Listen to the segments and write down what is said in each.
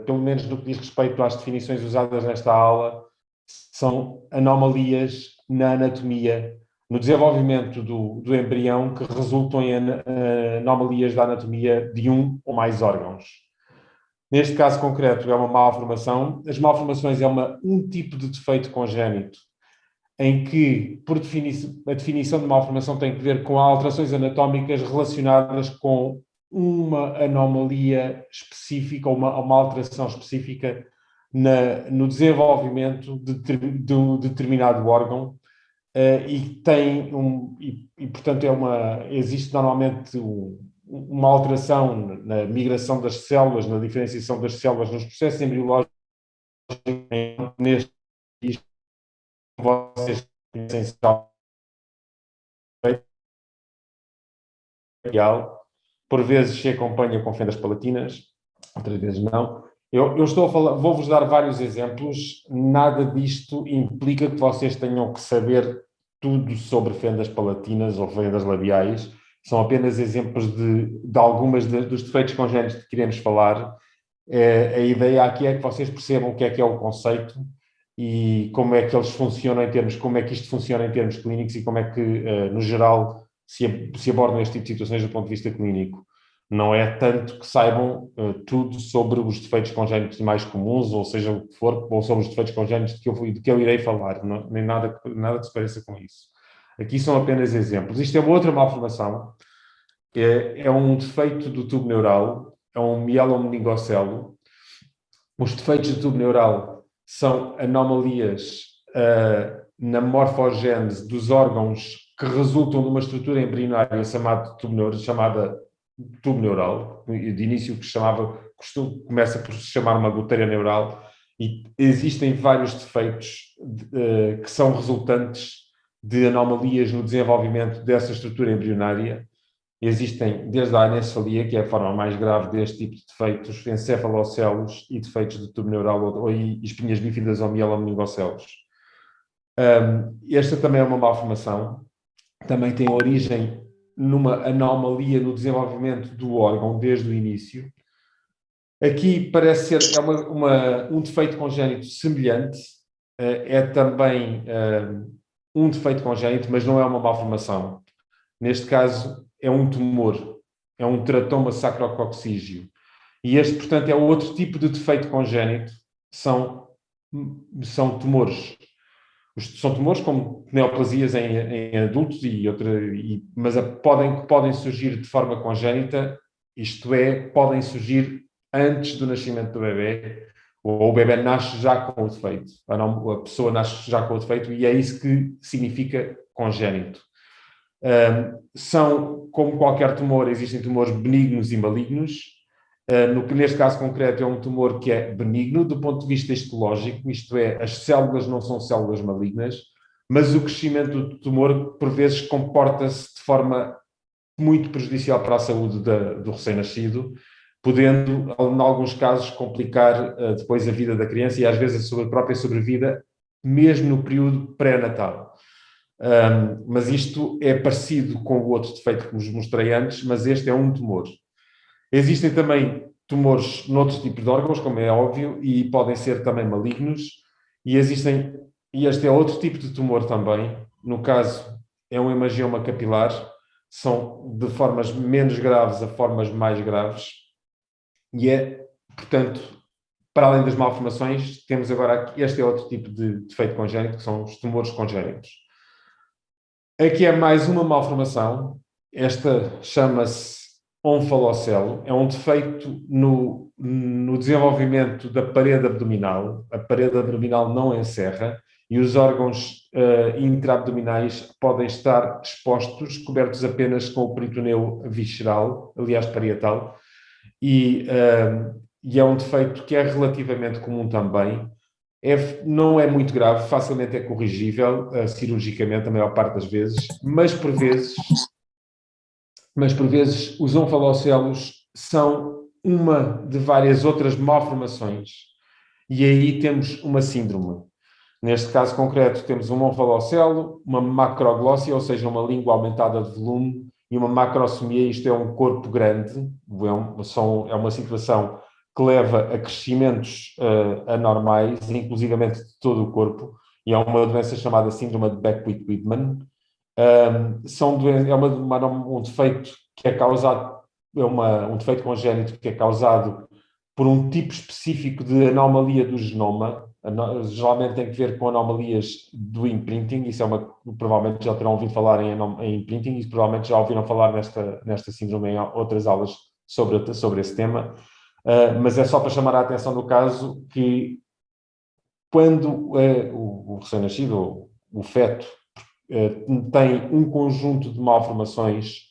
pelo menos no que diz respeito às definições usadas nesta aula, são anomalias na anatomia, no desenvolvimento do embrião, que resultam em anomalias da anatomia de um ou mais órgãos. Neste caso concreto, é uma malformação. As malformações é um tipo de defeito congénito, em que, por definição, a definição de malformação tem que ver com alterações anatómicas relacionadas com uma anomalia específica, ou uma alteração específica no desenvolvimento de determinado órgão, portanto, existe normalmente uma alteração na migração das células, na diferenciação das células, nos processos embriológicos. Neste vocês conhecem por vezes se acompanha com fendas palatinas, outras vezes não. Eu estou a falar, vou-vos dar vários exemplos. Nada disto implica que vocês tenham que saber tudo sobre fendas palatinas ou fendas labiais. São apenas exemplos de algumas dos defeitos congénitos que queremos falar. A ideia aqui é que vocês percebam o que é o conceito e como é que eles funcionam como é que isto funciona em termos clínicos e como é que, no geral, se abordam este tipo de situações do ponto de vista clínico. Não é tanto que saibam tudo sobre os defeitos congénitos mais comuns, ou seja o que for, ou sobre os defeitos congénitos de que eu irei falar, nem nada que se pareça com isso. Aqui são apenas exemplos. Isto é uma outra malformação, é um defeito do tubo neural, é um mielomeningocele. Os defeitos do tubo neural são anomalias na morfogênese dos órgãos que resultam de uma estrutura embrionária chamada tubo neural, de início começa por se chamar uma goteira neural, e existem vários defeitos que são resultantes de anomalias no desenvolvimento dessa estrutura embrionária. Existem desde a anencefalia, que é a forma mais grave deste tipo de defeitos, encefalocelos e defeitos do tubo neural ou espinhas bífidas ou mielomeningocelos. Esta também é uma malformação, também tem origem numa anomalia no desenvolvimento do órgão desde o início. Aqui parece ser um defeito congénito semelhante, é também um defeito congénito, mas não é uma malformação. Neste caso, é um tumor, é um teratoma sacrococcígeo. E este, portanto, é outro tipo de defeito congénito, são tumores. São tumores como neoplasias em adultos, mas podem surgir de forma congénita, isto é, podem surgir antes do nascimento do bebê, ou o bebê nasce já com o defeito, a pessoa nasce já com o defeito, e é isso que significa congénito. São, como qualquer tumor, existem tumores benignos e malignos. Neste caso concreto, é um tumor que é benigno do ponto de vista histológico, isto é, as células não são células malignas, mas o crescimento do tumor, por vezes, comporta-se de forma muito prejudicial para a saúde do recém-nascido, podendo, em alguns casos, complicar depois a vida da criança e, às vezes, a própria sobrevida, mesmo no período pré-natal. Mas isto é parecido com o outro defeito que vos mostrei antes, mas este é um tumor. Existem também tumores noutros tipos de órgãos, como é óbvio, e podem ser também malignos, e este é outro tipo de tumor também. No caso, é um hemangioma capilar, são de formas menos graves a formas mais graves, e portanto, para além das malformações, temos agora este é outro tipo de defeito congénito, que são os tumores congénitos. Aqui é mais uma malformação, esta chama-se onfalocele, é um defeito no desenvolvimento da parede abdominal. A parede abdominal não encerra e os órgãos intraabdominais podem estar expostos, cobertos apenas com o peritoneu visceral, aliás parietal, e é um defeito que é relativamente comum também. Não é muito grave, facilmente é corrigível cirurgicamente a maior parte das vezes, mas por vezes os onfalocelos são uma de várias outras malformações e aí temos uma síndrome. Neste caso concreto temos um onfalocelo, uma macroglossia, ou seja, uma língua aumentada de volume, e uma macrosomia, isto é um corpo grande, é uma situação que leva a crescimentos anormais, inclusivamente de todo o corpo, e é uma doença chamada síndrome de Beckwith-Wiedemann. Um defeito que é causado, um defeito congénito que é causado por um tipo específico de anomalia do genoma. Geralmente tem que ver com anomalias do imprinting, provavelmente já terão ouvido falar em imprinting, e provavelmente já ouviram falar nesta síndrome em outras aulas sobre esse tema. Mas é só para chamar a atenção no caso que quando o recém-nascido, o feto, tem um conjunto de malformações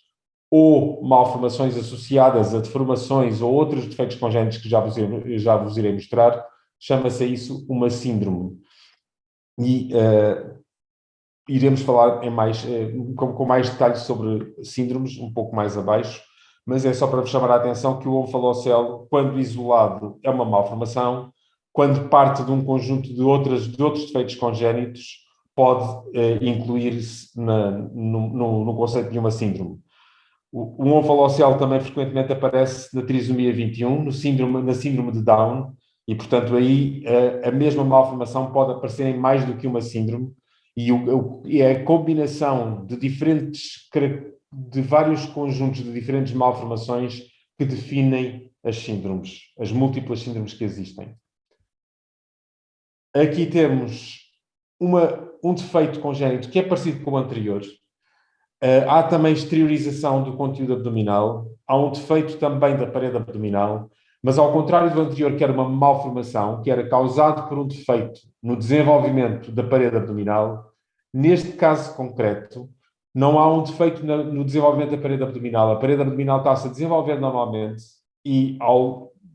ou malformações associadas a deformações ou outros defeitos congénitos que já vos irei mostrar, chama-se isso uma síndrome. E iremos falar com mais detalhes sobre síndromes um pouco mais abaixo, mas é só para vos chamar a atenção que o omphalocele, quando isolado, é uma malformação, quando parte de um conjunto de outros defeitos congénitos, pode incluir-se no conceito de uma síndrome. O omphalocele também frequentemente aparece na trissomia 21, na síndrome de Down, e, portanto, aí a mesma malformação pode aparecer em mais do que uma síndrome, e é a combinação de vários conjuntos de diferentes malformações que definem as síndromes, as múltiplas síndromes que existem. Aqui temos um defeito congénito que é parecido com o anterior. Há também exteriorização do conteúdo abdominal, há um defeito também da parede abdominal, mas ao contrário do anterior, que era uma malformação, que era causado por um defeito no desenvolvimento da parede abdominal, neste caso concreto, não há um defeito no desenvolvimento da parede abdominal. A parede abdominal está-se a desenvolver normalmente e,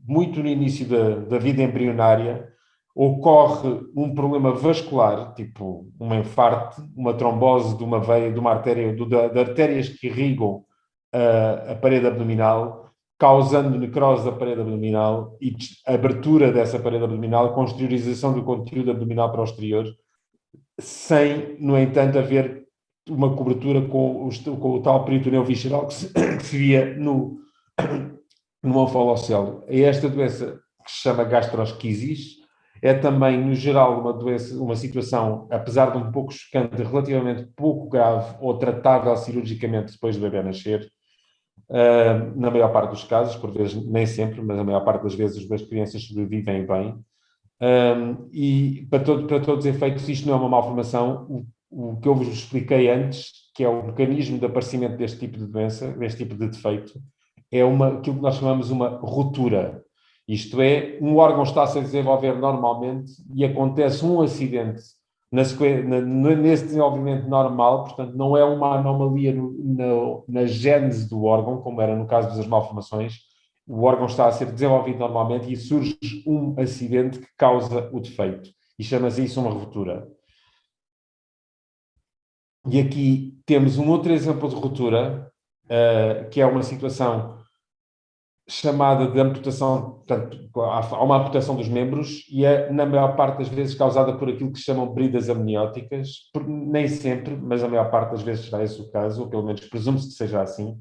muito no início da vida embrionária, ocorre um problema vascular, tipo um infarto, uma trombose de uma veia, de uma artéria, de artérias que irrigam a parede abdominal, causando necrose da parede abdominal e abertura dessa parede abdominal com exteriorização do conteúdo abdominal para o exterior, sem, no entanto, haver uma cobertura com o tal peritoneu visceral que se via no omphalocele. É esta doença que se chama gastrosquisis. É também, no geral, uma situação, apesar de um pouco chocante, relativamente pouco grave ou tratável cirurgicamente depois do bebê nascer. Na maior parte dos casos, por vezes, nem sempre, mas a maior parte das vezes as crianças sobrevivem bem. E para todos os efeitos, isto não é uma malformação. O que eu vos expliquei antes, que é o mecanismo de aparecimento deste tipo de doença, deste tipo de defeito, é aquilo que nós chamamos uma ruptura. Isto é, um órgão está-se a desenvolver normalmente e acontece um acidente nesse desenvolvimento normal, portanto, não é uma anomalia na gênese do órgão, como era no caso das malformações. O órgão está a ser desenvolvido normalmente e surge um acidente que causa o defeito. E chama-se isso uma ruptura. E aqui temos um outro exemplo de ruptura, que é uma situação chamada de amputação, portanto, há uma amputação dos membros e é, na maior parte das vezes, causada por aquilo que se chamam bridas amnióticas, nem sempre, mas a maior parte das vezes será esse o caso, ou pelo menos presume-se que seja assim,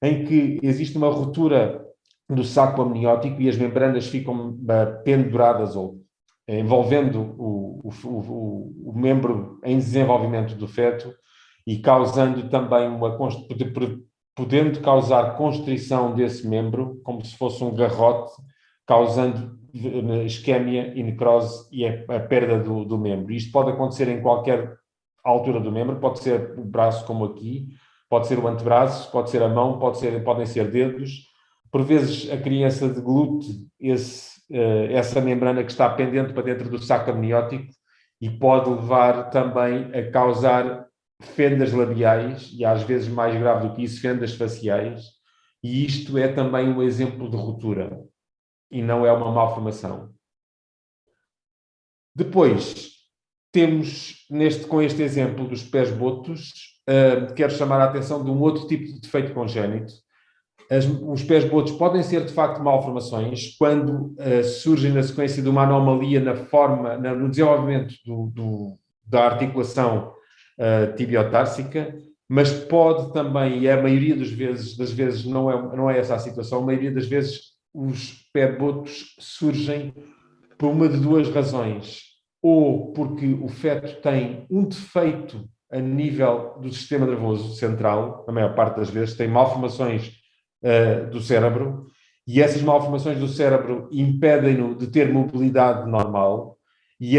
em que existe uma ruptura do saco amniótico e as membranas ficam penduradas ou envolvendo o membro em desenvolvimento do feto e causando também podendo causar constrição desse membro, como se fosse um garrote, causando isquémia e necrose e a perda do membro. Isto pode acontecer em qualquer altura do membro, pode ser o braço como aqui, pode ser o antebraço, pode ser a mão, podem ser dedos. Por vezes a criança deglute essa membrana que está pendente para dentro do saco amniótico e pode levar também a causar fendas labiais e às vezes mais grave do que isso, fendas faciais, e isto é também um exemplo de ruptura e não é uma malformação. Depois temos com este exemplo dos pés botos, quero chamar a atenção de um outro tipo de defeito congénito. Os pés botos podem ser de facto malformações quando surgem na sequência de uma anomalia no desenvolvimento da articulação tibiotársica, mas pode também, e a maioria das vezes não é essa a situação, a maioria das vezes pé-botos surgem por uma de duas razões. Ou porque o feto tem um defeito a nível do sistema nervoso central, a maior parte das vezes, tem malformações do cérebro, e essas malformações do cérebro impedem-no de ter mobilidade normal, e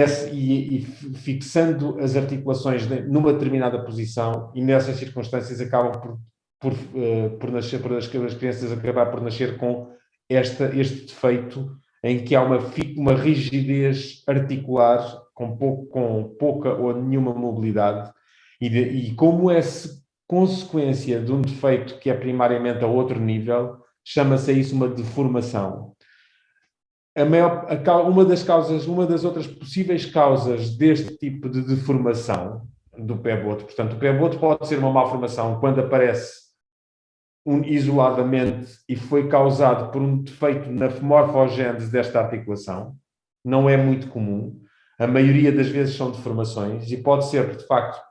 fixando as articulações numa determinada posição, e nessas circunstâncias acabam por nascer, por as crianças acabar por nascer com este defeito, em que há uma rigidez articular com pouca ou nenhuma mobilidade, e como é consequência de um defeito que é primariamente a outro nível, chama-se a isso uma deformação. Uma das outras possíveis causas deste tipo de deformação do pé-boto, portanto, o pé-boto pode ser uma malformação quando aparece isoladamente e foi causado por um defeito na morfogênese desta articulação. Não é muito comum. A maioria das vezes são deformações e pode ser, de facto,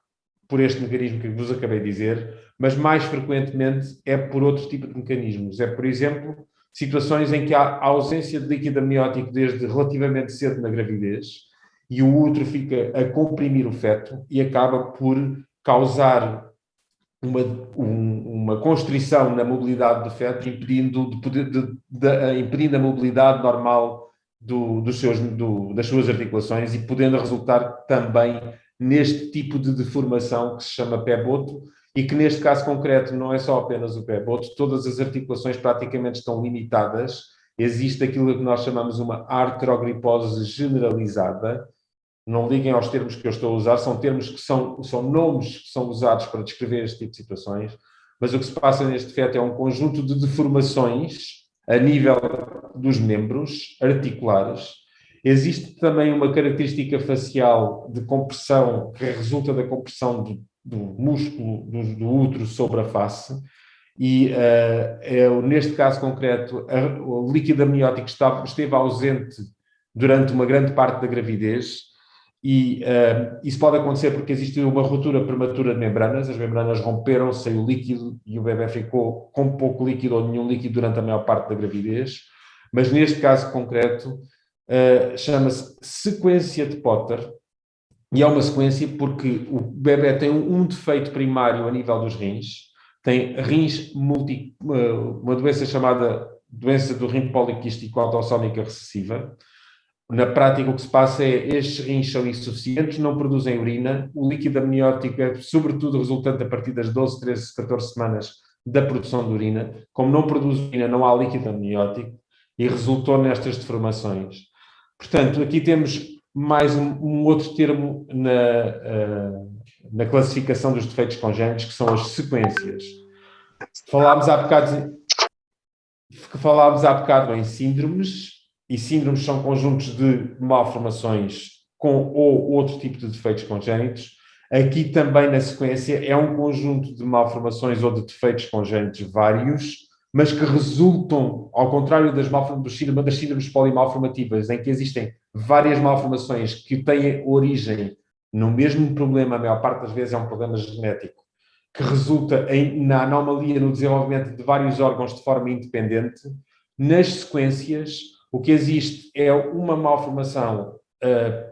por este mecanismo que vos acabei de dizer, mas mais frequentemente é por outro tipo de mecanismos. É, por exemplo, situações em que há ausência de líquido amniótico desde relativamente cedo na gravidez e o útero fica a comprimir o feto e acaba por causar uma constrição na mobilidade do feto, impedindo a mobilidade normal das suas articulações e podendo resultar também neste tipo de deformação que se chama pé-boto e que neste caso concreto não é só apenas o pé-boto, todas as articulações praticamente estão limitadas, existe aquilo que nós chamamos uma artrogripose generalizada. Não liguem aos termos que eu estou a usar, são termos que são nomes que são usados para descrever este tipo de situações, mas o que se passa neste feto é um conjunto de deformações a nível dos membros articulares. Existe também uma característica facial de compressão que resulta da compressão do músculo do útero sobre a face, e neste caso concreto o líquido amniótico esteve ausente durante uma grande parte da gravidez. E isso pode acontecer porque existe uma ruptura prematura de membranas, as membranas romperam, saiu líquido e o bebê ficou com pouco líquido ou nenhum líquido durante a maior parte da gravidez. Mas neste caso concreto, chama-se sequência de Potter, e é uma sequência porque o bebê tem um defeito primário a nível dos rins, tem rins uma doença chamada doença do rim poliquístico autossómica recessiva. Na prática, o que se passa é estes rins são insuficientes, não produzem urina, o líquido amniótico é sobretudo resultante a partir das 12, 13, 14 semanas da produção de urina. Como não produz urina, não há líquido amniótico e resultou nestas deformações. Portanto, aqui temos mais um outro termo na classificação dos defeitos congénitos, que são as sequências. Falámos há bocado em síndromes, e síndromes são conjuntos de malformações com ou outro tipo de defeitos congénitos. Aqui também na sequência é um conjunto de malformações ou de defeitos congénitos vários, mas que resultam, ao contrário das síndromes polimalformativas, em que existem várias malformações que têm origem no mesmo problema, a maior parte das vezes é um problema genético, que resulta na anomalia no desenvolvimento de vários órgãos de forma independente. Nas sequências, o que existe é uma malformação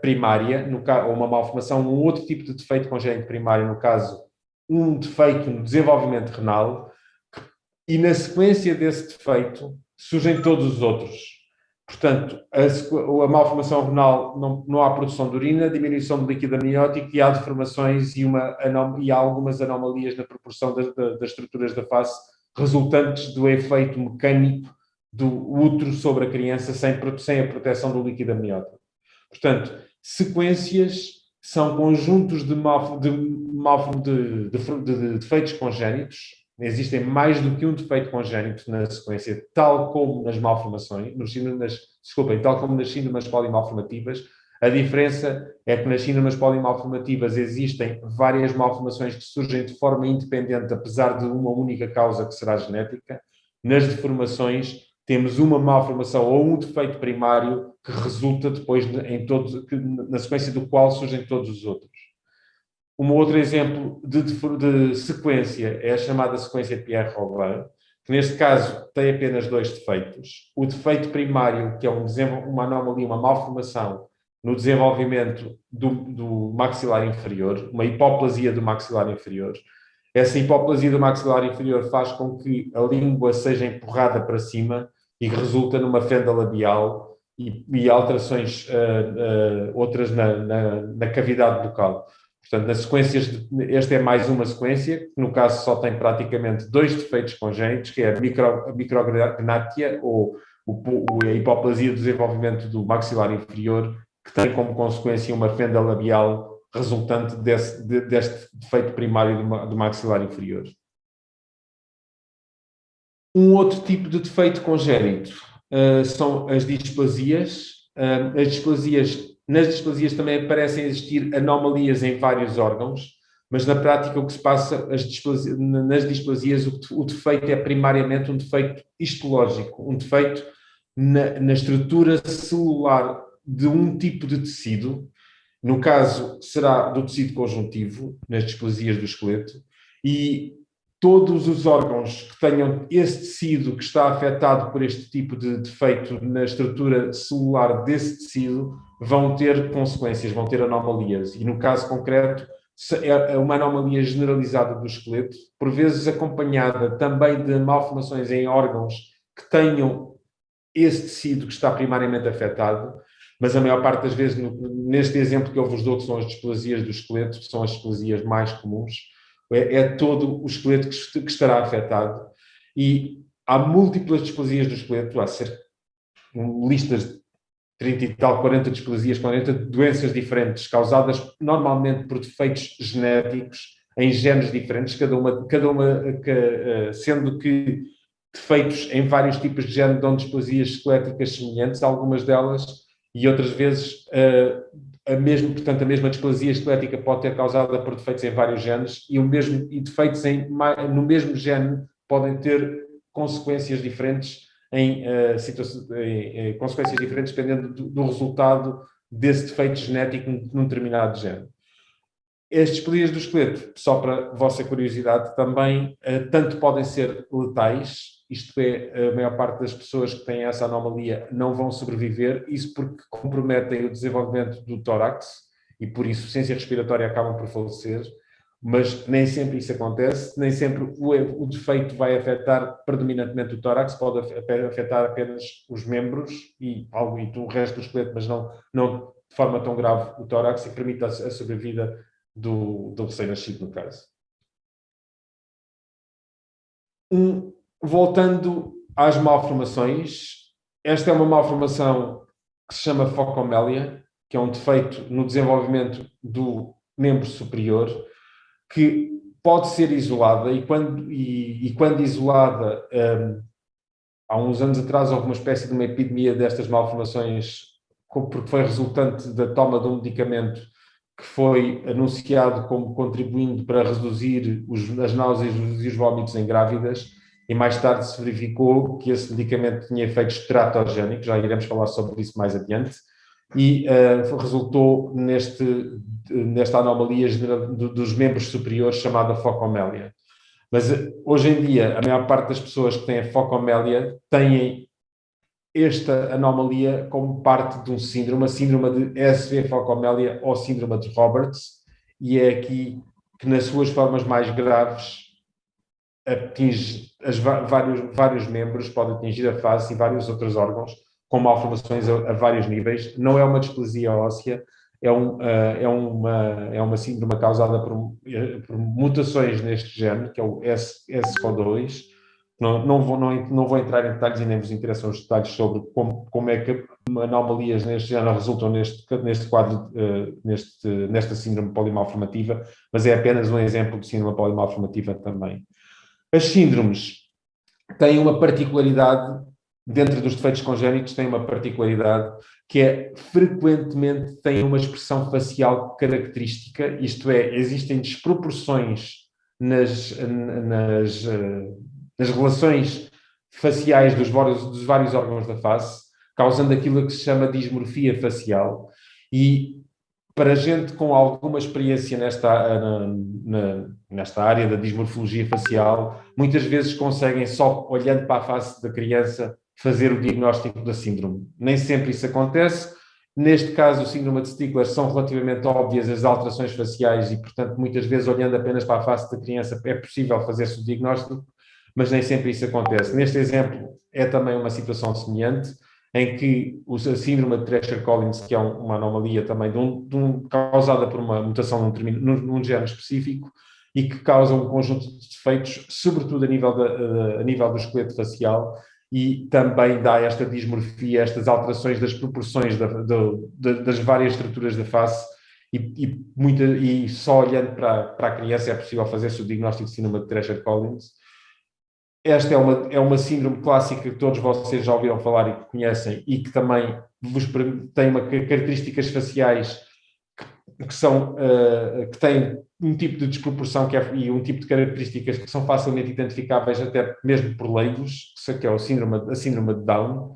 primária, ou uma malformação, um outro tipo de defeito congénito primário, no caso, um defeito no desenvolvimento renal, e na sequência desse defeito surgem todos os outros. Portanto, a malformação renal, não há produção de urina, diminuição de líquido amniótico e há deformações e há algumas anomalias na proporção das estruturas da face resultantes do efeito mecânico do útero sobre a criança sem a proteção do líquido amniótico. Portanto, sequências são conjuntos de defeitos congénitos. Existem mais do que um defeito congénito na sequência, tal como nas malformações, tal como nas síndromes polimalformativas. A diferença é que nas síndromes polimalformativas existem várias malformações que surgem de forma independente, apesar de uma única causa que será genética. Nas deformações, temos uma malformação ou um defeito primário que resulta depois na sequência do qual surgem todos os outros. Um outro exemplo de sequência é a chamada sequência de Pierre-Robin, que neste caso tem apenas dois defeitos. O defeito primário, que é uma anomalia, uma malformação no desenvolvimento do maxilar inferior, uma hipoplasia do maxilar inferior. Essa hipoplasia do maxilar inferior faz com que a língua seja empurrada para cima e resulta numa fenda labial e alterações outras na cavidade bucal. Portanto, nas sequências, esta é mais uma sequência, que no caso só tem praticamente dois defeitos congénitos, que é a micrognátia ou a hipoplasia do desenvolvimento do maxilar inferior, que tem como consequência uma fenda labial resultante deste defeito primário do maxilar inferior. Um outro tipo de defeito congénito são as displasias. Nas displasias também parecem existir anomalias em vários órgãos, mas na prática o que se passa nas displasias, o defeito é primariamente um defeito histológico, um defeito na estrutura celular de um tipo de tecido. No caso, será do tecido conjuntivo, nas displasias do esqueleto, e todos os órgãos que tenham esse tecido que está afetado por este tipo de defeito na estrutura celular desse tecido vão ter consequências, vão ter anomalias. E no caso concreto, é uma anomalia generalizada do esqueleto, por vezes acompanhada também de malformações em órgãos que tenham esse tecido que está primariamente afetado, mas a maior parte das vezes, neste exemplo que eu vos dou, que são as displasias do esqueleto, que são as displasias mais comuns, é todo o esqueleto que estará afetado. E há múltiplas displasias do esqueleto, há listas de 30 e tal, 40 displasias, 40 doenças diferentes, causadas normalmente por defeitos genéticos, em genes diferentes, cada uma sendo que defeitos em vários tipos de género dão displasias esqueléticas semelhantes, algumas delas, e outras vezes a mesma displasia esquelética pode ter causada por defeitos em vários genes e defeitos no mesmo gene podem ter consequências diferentes consequências diferentes dependendo do resultado desse defeito genético num determinado gene. As displasias do esqueleto, só para a vossa curiosidade, também tanto podem ser letais, isto é, a maior parte das pessoas que têm essa anomalia não vão sobreviver, isso porque comprometem o desenvolvimento do tórax e por insuficiência respiratória acabam por falecer, mas nem sempre isso acontece, nem sempre o defeito vai afetar predominantemente o tórax, pode afetar apenas os membros e o resto do esqueleto, mas não de forma tão grave o tórax e permite a sobrevida do recém-nascido, no caso. Voltando às malformações, esta é uma malformação que se chama focomélia, que é um defeito no desenvolvimento do membro superior, que pode ser isolada e quando isolada, há uns anos atrás houve uma espécie de uma epidemia destas malformações, porque foi resultante da toma de um medicamento que foi anunciado como contribuindo para reduzir as náuseas e os vómitos em grávidas, e mais tarde se verificou que esse medicamento tinha efeitos teratogénicos, já iremos falar sobre isso mais adiante, e resultou nesta anomalia dos membros superiores chamada focomélia. Mas hoje em dia, a maior parte das pessoas que têm a focomélia têm esta anomalia como parte de um síndrome, a síndrome de SV-focomélia ou síndrome de Roberts, e é aqui que nas suas formas mais graves atinge vários membros, pode atingir a face e vários outros órgãos, com malformações a vários níveis. Não é uma displasia óssea, é uma síndrome causada por mutações neste gene, que é o SCO2. Não vou entrar em detalhes e nem vos interessam os detalhes sobre como é que anomalias neste género resultam neste quadro, nesta síndrome polimalformativa, mas é apenas um exemplo de síndrome polimalformativa também. As síndromes têm uma particularidade, dentro dos defeitos congénitos, têm uma particularidade que é, frequentemente, têm uma expressão facial característica, isto é, existem desproporções nas relações faciais dos vários órgãos da face, causando aquilo que se chama dismorfia facial. E para gente com alguma experiência nesta área da dismorfologia facial, muitas vezes conseguem, só olhando para a face da criança, fazer o diagnóstico da síndrome. Nem sempre isso acontece. Neste caso, o síndrome de Stickler, são relativamente óbvias as alterações faciais e, portanto, muitas vezes, olhando apenas para a face da criança, é possível fazer-se o diagnóstico, mas nem sempre isso acontece. Neste exemplo, é também uma situação semelhante, em que a síndrome de Treacher-Collins, que é uma anomalia também causada por uma mutação num gene específico e que causa um conjunto de defeitos, sobretudo a nível do esqueleto facial, e também dá esta dismorfia, estas alterações das proporções das várias estruturas da face, e só olhando para a criança é possível fazer-se o diagnóstico de síndrome de Treacher-Collins. Esta é uma síndrome clássica que todos vocês já ouviram falar e que conhecem, e que também tem características faciais que têm um tipo de desproporção e um tipo de características que são facilmente identificáveis até mesmo por leigos, que é a síndrome de Down.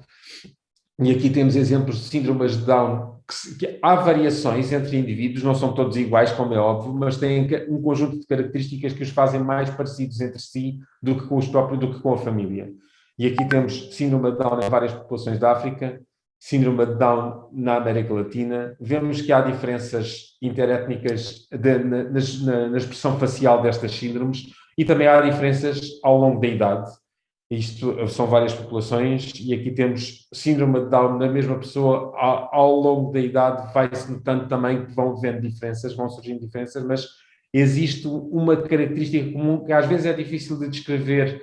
E aqui temos exemplos de síndromes de Down, que há variações entre indivíduos, não são todos iguais, como é óbvio, mas têm um conjunto de características que os fazem mais parecidos entre si do que com a família. E aqui temos síndrome de Down em várias populações da África, síndrome de Down na América Latina. Vemos que há diferenças interétnicas na expressão facial destas síndromes e também há diferenças ao longo da idade. Isto são várias populações e aqui temos síndrome de Down na mesma pessoa. Ao longo da idade vai-se notando também que vão surgindo diferenças, mas existe uma característica comum que às vezes é difícil de descrever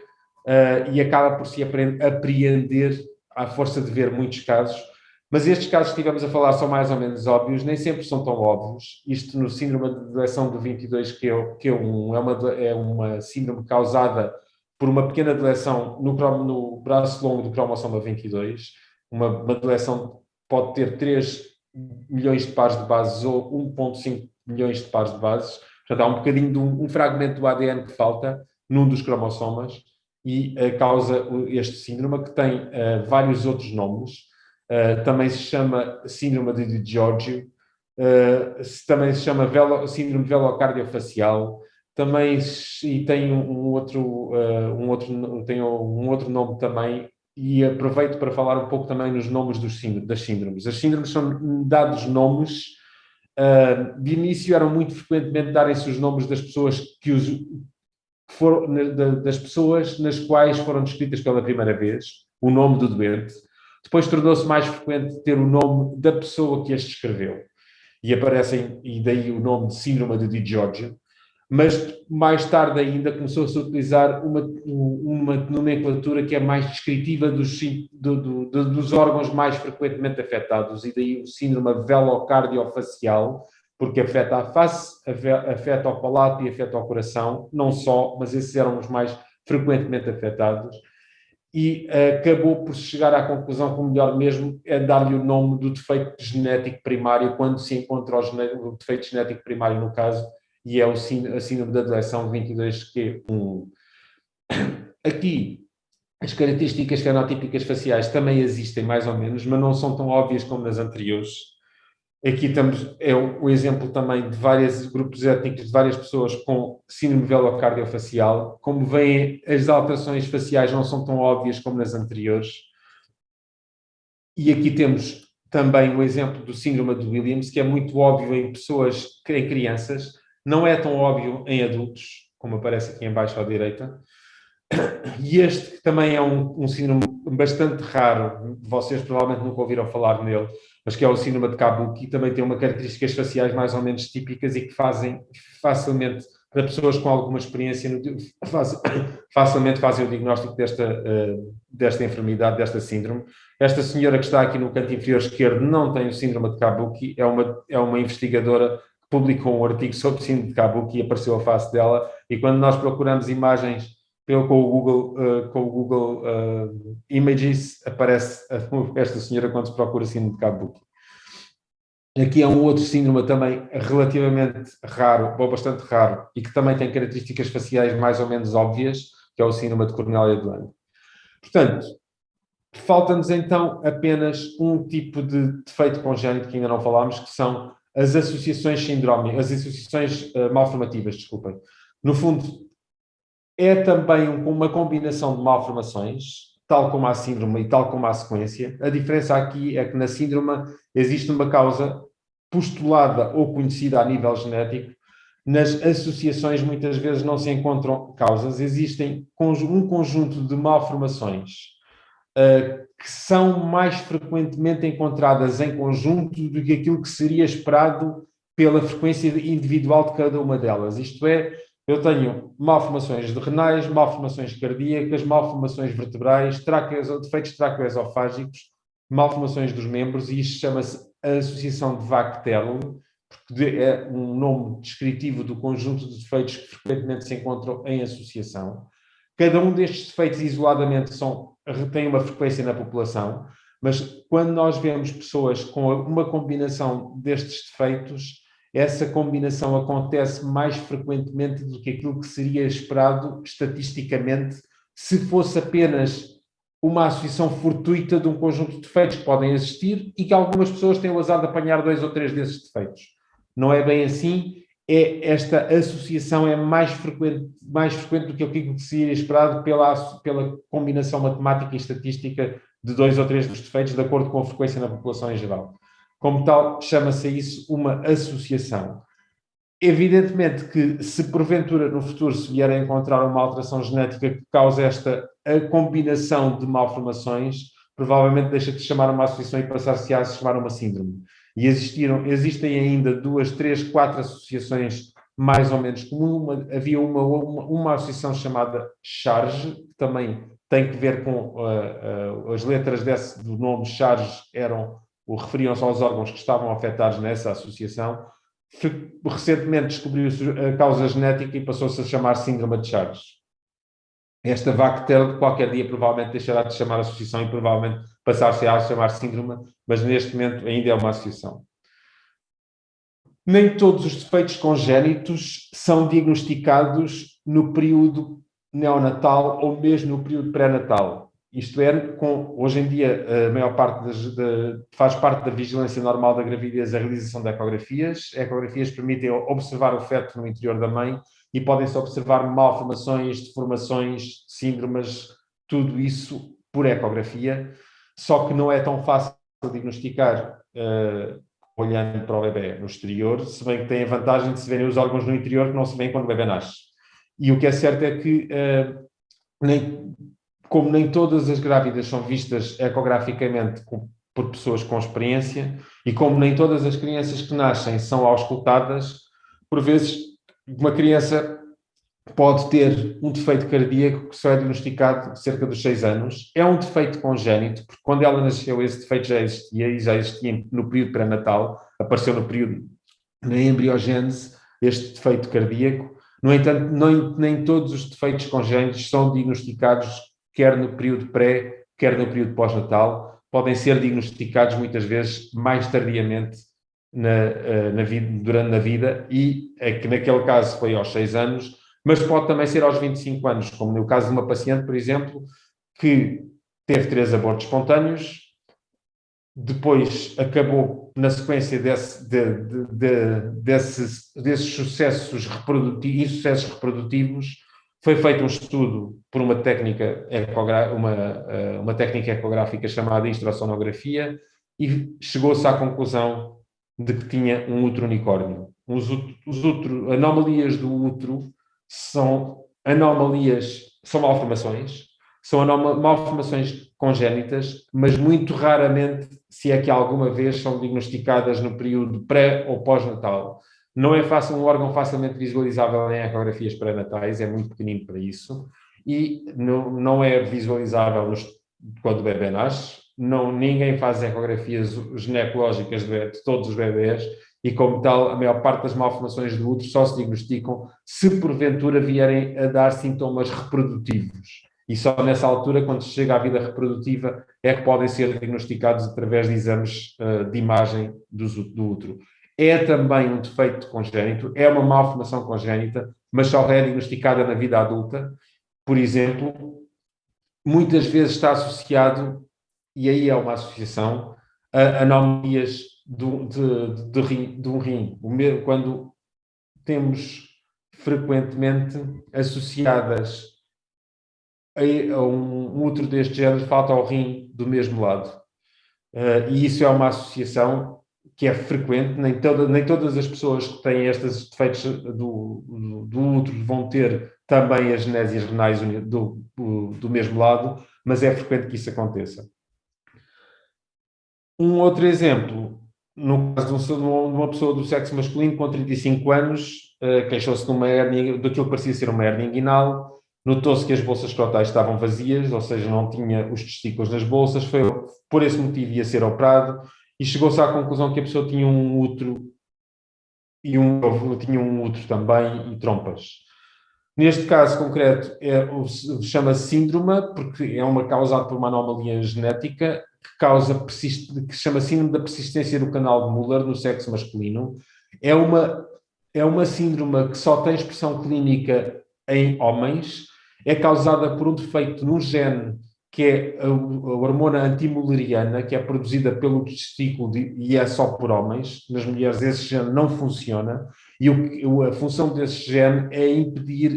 e acaba por se apreender à força de ver muitos casos, mas estes casos que estivemos a falar são mais ou menos óbvios, nem sempre são tão óbvios. Isto no síndrome de deleção do 22, é uma síndrome causada por uma pequena deleção no braço longo do cromossoma 22, uma deleção pode ter 3 milhões de pares de bases ou 1,5 milhões de pares de bases. Portanto, há um bocadinho de um fragmento do ADN que falta num dos cromossomas e causa este síndrome, que tem vários outros nomes. Também se chama síndrome de Giorgio, também se chama síndrome velocardiofacial, também tem um outro nome também, e aproveito para falar um pouco também nos nomes das síndromes. As síndromes são dados nomes, de início eram muito frequentemente darem-se os nomes das pessoas das pessoas nas quais foram descritas pela primeira vez, o nome do doente. Depois tornou-se mais frequente ter o nome da pessoa que as descreveu. E daí o nome de síndrome de Di Giorgio. Mas mais tarde ainda começou-se a utilizar uma nomenclatura que é mais descritiva dos órgãos mais frequentemente afetados, e daí o síndrome velocardiofacial, porque afeta a face, afeta o palato e afeta o coração, não só, mas esses eram os mais frequentemente afetados. E acabou por chegar à conclusão que o melhor mesmo é dar-lhe o nome do defeito genético primário, quando se encontra o defeito genético primário no caso, e é a síndrome da deleção 22q1. Aqui, as características fenotípicas faciais também existem mais ou menos, mas não são tão óbvias como nas anteriores. Aqui estamos, é o exemplo também de vários grupos étnicos, de várias pessoas com síndrome velocardiofacial. Como veem, as alterações faciais não são tão óbvias como nas anteriores. E aqui temos também o exemplo do síndrome de Williams, que é muito óbvio em crianças, não é tão óbvio em adultos, como aparece aqui em baixo à direita. E este também é um síndrome bastante raro, vocês provavelmente nunca ouviram falar nele, mas que é o síndrome de Kabuki, também tem uma características faciais mais ou menos típicas e que fazem facilmente, para pessoas com alguma experiência, facilmente fazem o diagnóstico desta enfermidade, desta síndrome. Esta senhora que está aqui no canto inferior esquerdo não tem o síndrome de Kabuki, é uma investigadora que publicou um artigo sobre o síndrome de Kabuki e apareceu a face dela, e quando nós procuramos imagens com o Google Images, aparece esta senhora quando se procura síndrome de Kabuki. Aqui é um outro síndrome também relativamente raro, ou bastante raro, e que também tem características faciais mais ou menos óbvias, que é o síndrome de Cornélia de Lange. Portanto, falta-nos então apenas um tipo de defeito congénito que ainda não falámos, que são as associações as associações malformativas, desculpem. No fundo, é também uma combinação de malformações, tal como a síndrome e tal como a sequência. A diferença aqui é que na síndrome existe uma causa postulada ou conhecida a nível genético. Nas associações muitas vezes não se encontram causas, existem um conjunto de malformações que são mais frequentemente encontradas em conjunto do que aquilo que seria esperado pela frequência individual de cada uma delas. Isto é, eu tenho malformações renais, malformações cardíacas, malformações vertebrais, defeitos traqueoesofágicos, malformações dos membros, e isto chama-se a associação de Vactel, porque é um nome descritivo do conjunto de defeitos que frequentemente se encontram em associação. Cada um destes defeitos isoladamente tem uma frequência na população, mas quando nós vemos pessoas com uma combinação destes defeitos, essa combinação acontece mais frequentemente do que aquilo que seria esperado estatisticamente se fosse apenas uma associação fortuita de um conjunto de defeitos que podem existir e que algumas pessoas têm o azar de apanhar 2 ou 3 desses defeitos. Não é bem assim. Esta associação é mais frequente do que aquilo que seria esperado pela combinação matemática e estatística de 2 ou 3 dos defeitos, de acordo com a frequência na população em geral. Como tal, chama-se isso uma associação. Evidentemente que, se porventura no futuro se vier a encontrar uma alteração genética que cause esta combinação de malformações, provavelmente deixa de se chamar uma associação e passar-se a se chamar uma síndrome. E existem ainda 2, 3, 4 associações mais ou menos comuns. Havia uma associação chamada Charge, que também tem que ver com as letras do nome Charge referiam-se aos órgãos que estavam afetados nessa associação. Recentemente descobriu-se a causa genética e passou-se a chamar síndrome de Charge. Esta Vactel, qualquer dia, provavelmente deixará de chamar associação e provavelmente passar-se a chamar síndrome, mas neste momento ainda é uma associação. Nem todos os defeitos congénitos são diagnosticados no período neonatal ou mesmo no período pré-natal. Isto é, hoje em dia, a maior parte faz parte da vigilância normal da gravidez a realização de ecografias. Ecografias permitem observar o feto no interior da mãe e podem-se observar malformações, deformações, síndromes, tudo isso por ecografia. Só que não é tão fácil diagnosticar olhando para o bebê no exterior, se bem que tem a vantagem de se verem os órgãos no interior que não se veem quando o bebê nasce. E o que é certo é que como nem todas as grávidas são vistas ecograficamente por pessoas com experiência, e como nem todas as crianças que nascem são auscultadas, por vezes uma criança pode ter um defeito cardíaco que só é diagnosticado cerca dos 6 anos. É um defeito congénito, porque quando ela nasceu esse defeito já existia, e já existia no período pré-natal, apareceu no período na embriogênese, este defeito cardíaco. No entanto, nem todos os defeitos congénitos são diagnosticados quer no período pré, quer no período pós-natal. Podem ser diagnosticados muitas vezes mais tardiamente durante a vida, e é que naquele caso foi aos 6 anos, mas pode também ser aos 25 anos, como no caso de uma paciente, por exemplo, que teve 3 abortos espontâneos, depois acabou, na sequência desses sucessos reprodutivos, foi feito um estudo por uma técnica ecográfica chamada histrosonografia, e chegou-se à conclusão de que tinha um útero unicórnio. Anomalias do útero são malformações, são malformações congénitas, mas muito raramente, se é que alguma vez, são diagnosticadas no período pré ou pós-natal. Não é um órgão facilmente visualizável em ecografias pré-natais, é muito pequenino para isso, e não é visualizável quando o bebê nasce. Ninguém faz ecografias ginecológicas de todos os bebés, e como tal, a maior parte das malformações do útero só se diagnosticam se porventura vierem a dar sintomas reprodutivos. E só nessa altura, quando se chega à vida reprodutiva, é que podem ser diagnosticados através de exames de imagem do útero. É também um defeito congénito, é uma malformação congénita, mas só é diagnosticada na vida adulta. Por exemplo, muitas vezes está associado, e aí é uma associação, a anomalias de um rim, quando temos frequentemente associadas a um útero deste género, falta ao rim do mesmo lado. E isso é uma associação que é frequente, nem todas as pessoas que têm estes defeitos do útero vão ter também as genésias renais do mesmo lado, mas é frequente que isso aconteça. Um outro exemplo, no caso de uma pessoa do sexo masculino com 35 anos, queixou-se de uma hérnia, daquilo que parecia ser uma hérnia inguinal, notou-se que as bolsas escrotais estavam vazias, ou seja, não tinha os testículos nas bolsas, foi por esse motivo ia ser operado, e chegou-se à conclusão que a pessoa tinha um útero tinha um útero também e trompas. Neste caso concreto, chama-se síndrome, porque é uma causada por uma anomalia genética que se chama síndrome da persistência do canal de Muller no sexo masculino. É uma síndrome que só tem expressão clínica em homens, é causada por um defeito no gene que é a hormona antimuleriana, que é produzida pelo testículo e é só por homens. Nas mulheres esse gene não funciona, e a função desse gene é impedir,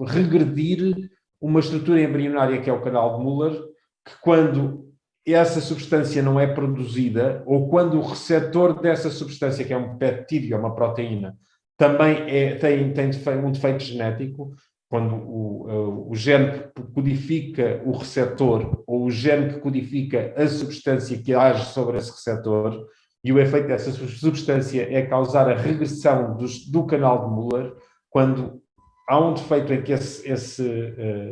regredir uma estrutura embrionária que é o canal de Muller, que quando essa substância não é produzida, ou quando o receptor dessa substância, que é um peptídeo, é uma proteína, também tem um defeito genético, quando o gene que codifica o receptor ou o gene que codifica a substância que age sobre esse receptor, e o efeito dessa substância é causar a regressão do canal de Muller, quando há um defeito em que esse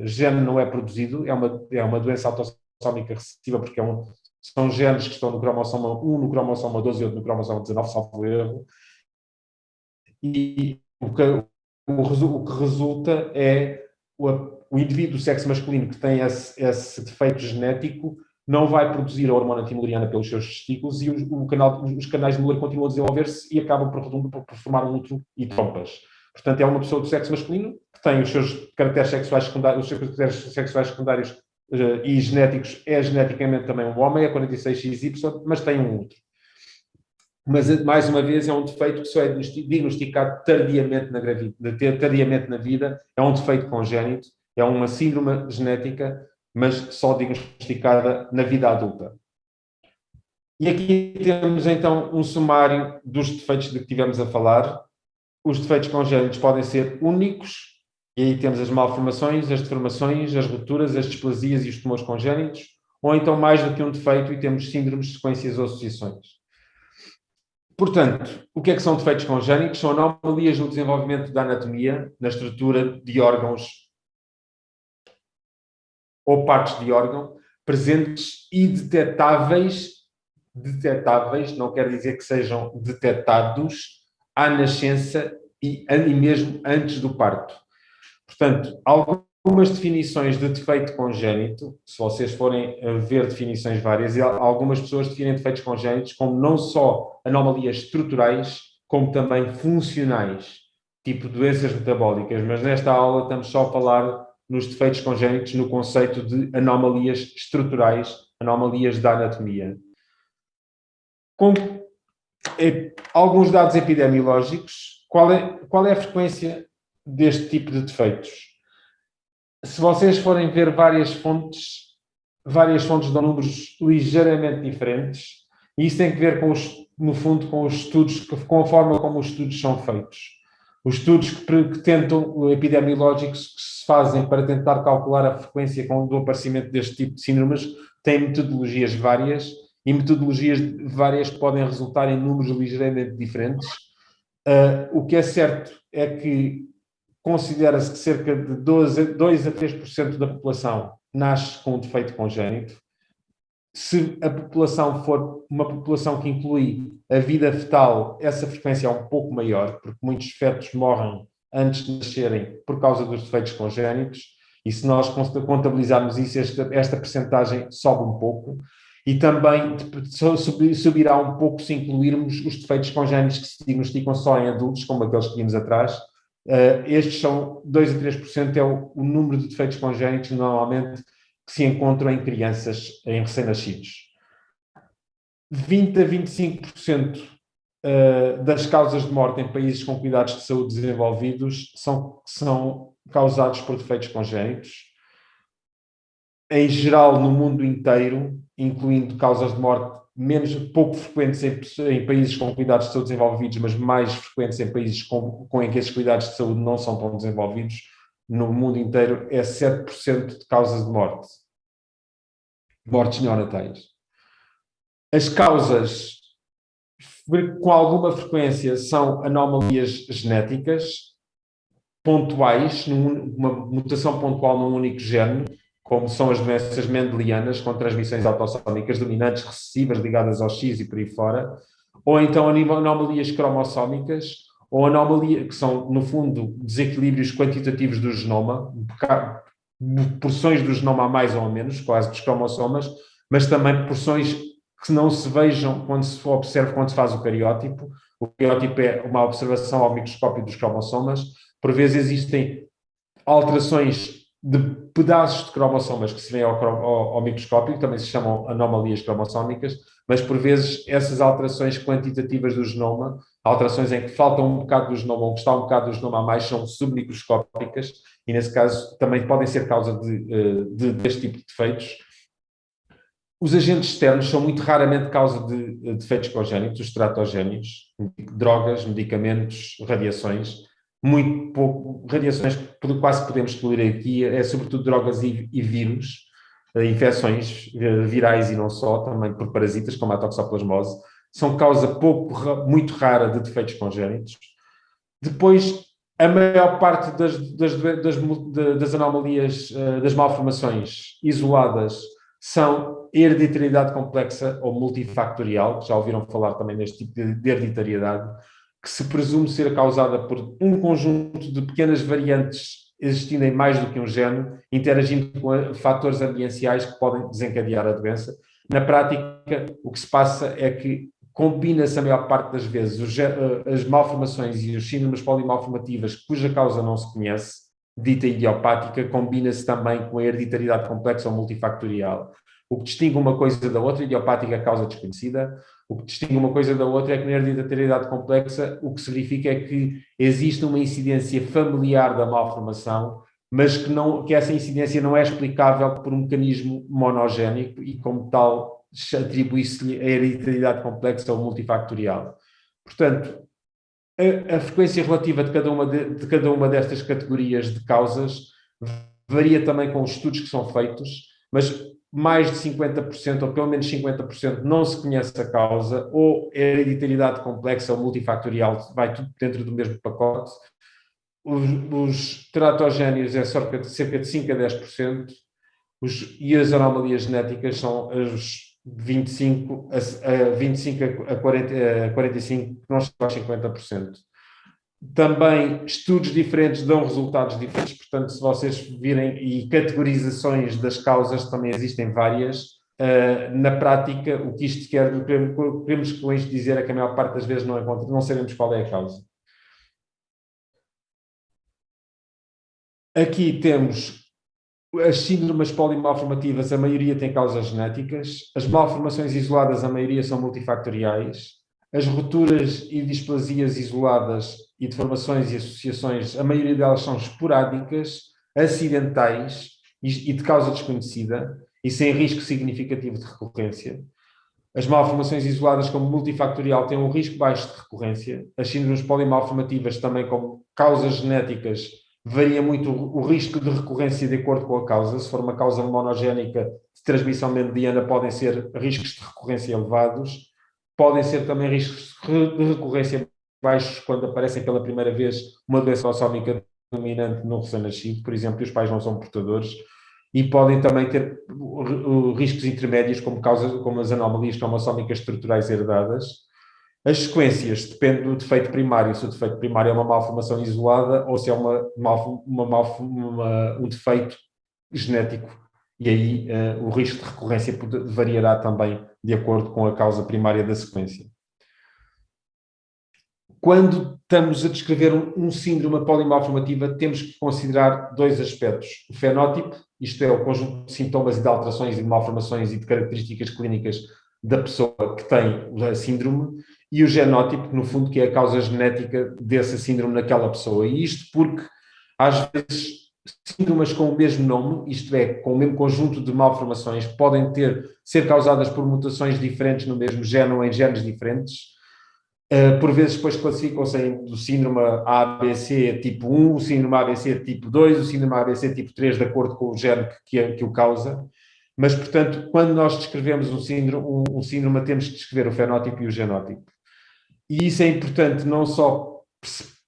gene não é produzido, é uma doença autossómica recessiva, porque são genes que estão no cromossoma 1, no cromossoma 12 e outro no cromossoma 19, salvo erro, e o que resulta é o indivíduo do sexo masculino que tem esse defeito genético não vai produzir a hormona antimuleriana pelos seus testículos e os canais de Muller continuam a desenvolver-se e acabam por formar um útero e trompas. Portanto, é uma pessoa do sexo masculino que tem os seus caracteres sexuais secundários e genéticos, é geneticamente também um homem, é 46XY, mas tem um útero. Mas, mais uma vez, é um defeito que só é diagnosticado tardiamente na vida, é um defeito congénito, é uma síndrome genética, mas só diagnosticada na vida adulta. E aqui temos, então, um sumário dos defeitos de que tivemos a falar. Os defeitos congénitos podem ser únicos, e aí temos as malformações, as deformações, as rupturas, as displasias e os tumores congénitos, ou então mais do que um defeito e temos síndromes, sequências ou associações. Portanto, o que é que são defeitos congénitos? São anomalias no desenvolvimento da anatomia, na estrutura de órgãos ou partes de órgão, presentes e detetáveis, não quer dizer que sejam detectados à nascença e mesmo antes do parto. Portanto, algumas definições de defeito congénito, se vocês forem ver definições várias, algumas pessoas definem defeitos congénitos como não só anomalias estruturais, como também funcionais, tipo doenças metabólicas, mas nesta aula estamos só a falar nos defeitos congénitos no conceito de anomalias estruturais, anomalias da anatomia. Com alguns dados epidemiológicos, qual é a frequência deste tipo de defeitos? Se vocês forem ver várias fontes dão números ligeiramente diferentes, e isso tem que ver no fundo, com os estudos, com a forma como os estudos são feitos. Os estudos que tentam, epidemiológicos, que se fazem para tentar calcular a frequência do aparecimento deste tipo de síndromes, têm metodologias várias, e metodologias várias que podem resultar em números ligeiramente diferentes. O que é certo é que considera-se que cerca de 2 a 3% da população nasce com um defeito congénito. Se a população for uma população que inclui a vida fetal, essa frequência é um pouco maior, porque muitos fetos morrem antes de nascerem por causa dos defeitos congénitos, e se nós contabilizarmos isso, esta percentagem sobe um pouco, e também subirá um pouco se incluirmos os defeitos congénitos que se diagnosticam só em adultos, como aqueles que vimos atrás. Estes são 2 a 3%, é o número de defeitos congénitos normalmente que se encontram em crianças, em recém-nascidos. 20 a 25% das causas de morte em países com cuidados de saúde desenvolvidos são causados por defeitos congénitos. Em geral, no mundo inteiro, incluindo causas de morte pouco frequentes em países com cuidados de saúde desenvolvidos, mas mais frequentes em países em que esses cuidados de saúde não são tão desenvolvidos, no mundo inteiro é 7% de causas de mortes neonatais. As causas com alguma frequência são anomalias genéticas pontuais, uma mutação pontual num único gene, como são as doenças mendelianas, com transmissões autossómicas dominantes recessivas ligadas ao X e por aí fora, ou então anomalias cromossómicas, ou anomalias que são, no fundo, desequilíbrios quantitativos do genoma, porções do genoma a mais ou a menos, quase dos cromossomas, mas também porções que não se vejam quando se observa, quando se faz o cariótipo. O cariótipo é uma observação ao microscópio dos cromossomas. Por vezes existem alterações de pedaços de cromossomas que se veem ao microscópio, que também se chamam anomalias cromossómicas, mas por vezes essas alterações quantitativas do genoma, alterações em que falta um bocado do genoma ou que está um bocado do genoma a mais, são submicroscópicas e, nesse caso, também podem ser causa deste tipo de defeitos. Os agentes externos são muito raramente causa de defeitos congénitos, os teratogénios, drogas, medicamentos, radiações. Muito pouco, radiações que quase podemos excluir aqui, é sobretudo drogas e vírus, infecções virais e não só, também por parasitas, como a toxoplasmose, são causa muito rara de defeitos congénitos. Depois, a maior parte das anomalias, das malformações isoladas, são hereditariedade complexa ou multifactorial, já ouviram falar também neste tipo de hereditariedade, que se presume ser causada por um conjunto de pequenas variantes existindo em mais do que um gene, interagindo com fatores ambientais que podem desencadear a doença. Na prática, o que se passa é que combina-se a maior parte das vezes as malformações e os síndromes polimalformativas cuja causa não se conhece, dita idiopática, combina-se também com a hereditariedade complexa ou multifactorial. O que distingue uma coisa da outra, idiopática, causa desconhecida. O que distingue uma coisa da outra é que na hereditariedade complexa o que se verifica é que existe uma incidência familiar da malformação, mas que essa incidência não é explicável por um mecanismo monogénico e, como tal, atribui-se-lhe a hereditariedade complexa ou multifactorial. Portanto, a frequência relativa de cada uma destas categorias de causas varia também com os estudos que são feitos, mas mais de 50%, ou pelo menos 50%, não se conhece a causa, ou hereditariedade complexa ou multifactorial, vai tudo dentro do mesmo pacote. Os teratogénios é cerca de 5 a 10%, e as anomalias genéticas são os 25 a 45%, não chegam aos 50%. Também estudos diferentes dão resultados diferentes, portanto, se vocês virem, e categorizações das causas também existem várias. Na prática, o que isto quer, o que queremos com isto dizer é que a maior parte das vezes não sabemos qual é a causa. Aqui temos as síndromes polimalformativas, a maioria tem causas genéticas. As malformações isoladas, a maioria são multifactoriais. As rupturas e displasias isoladas e deformações e associações, a maioria delas são esporádicas, acidentais e de causa desconhecida e sem risco significativo de recorrência. As malformações isoladas como multifactorial têm um risco baixo de recorrência. As síndromes polimalformativas também como causas genéticas varia muito o risco de recorrência de acordo com a causa. Se for uma causa monogénica de transmissão mendeliana, podem ser riscos de recorrência elevados. Podem ser também riscos de recorrência baixos quando aparecem pela primeira vez uma doença autossómica dominante no recém-nascido, por exemplo, e os pais não são portadores. E podem também ter riscos intermédios, como as anomalias cromossómicas estruturais herdadas. As sequências dependem do defeito primário, se o defeito primário é uma malformação isolada ou se é um defeito genético. E aí o risco de recorrência variará também de acordo com a causa primária da sequência. Quando estamos a descrever um síndrome polimalformativa, temos que considerar dois aspectos. O fenótipo, isto é, o conjunto de sintomas e de alterações e de malformações e de características clínicas da pessoa que tem a síndrome, e o genótipo, no fundo, que é a causa genética dessa síndrome naquela pessoa. E isto porque, às vezes, síndromes com o mesmo nome, isto é, com o mesmo conjunto de malformações, podem ser causadas por mutações diferentes no mesmo gene ou em genes diferentes. Por vezes depois classificam-se do síndrome ABC tipo 1, o síndrome ABC tipo 2, o síndrome ABC tipo 3, de acordo com o gene que o causa. Mas, portanto, quando nós descrevemos um síndrome, temos que descrever o fenótipo e o genótipo. E isso é importante não só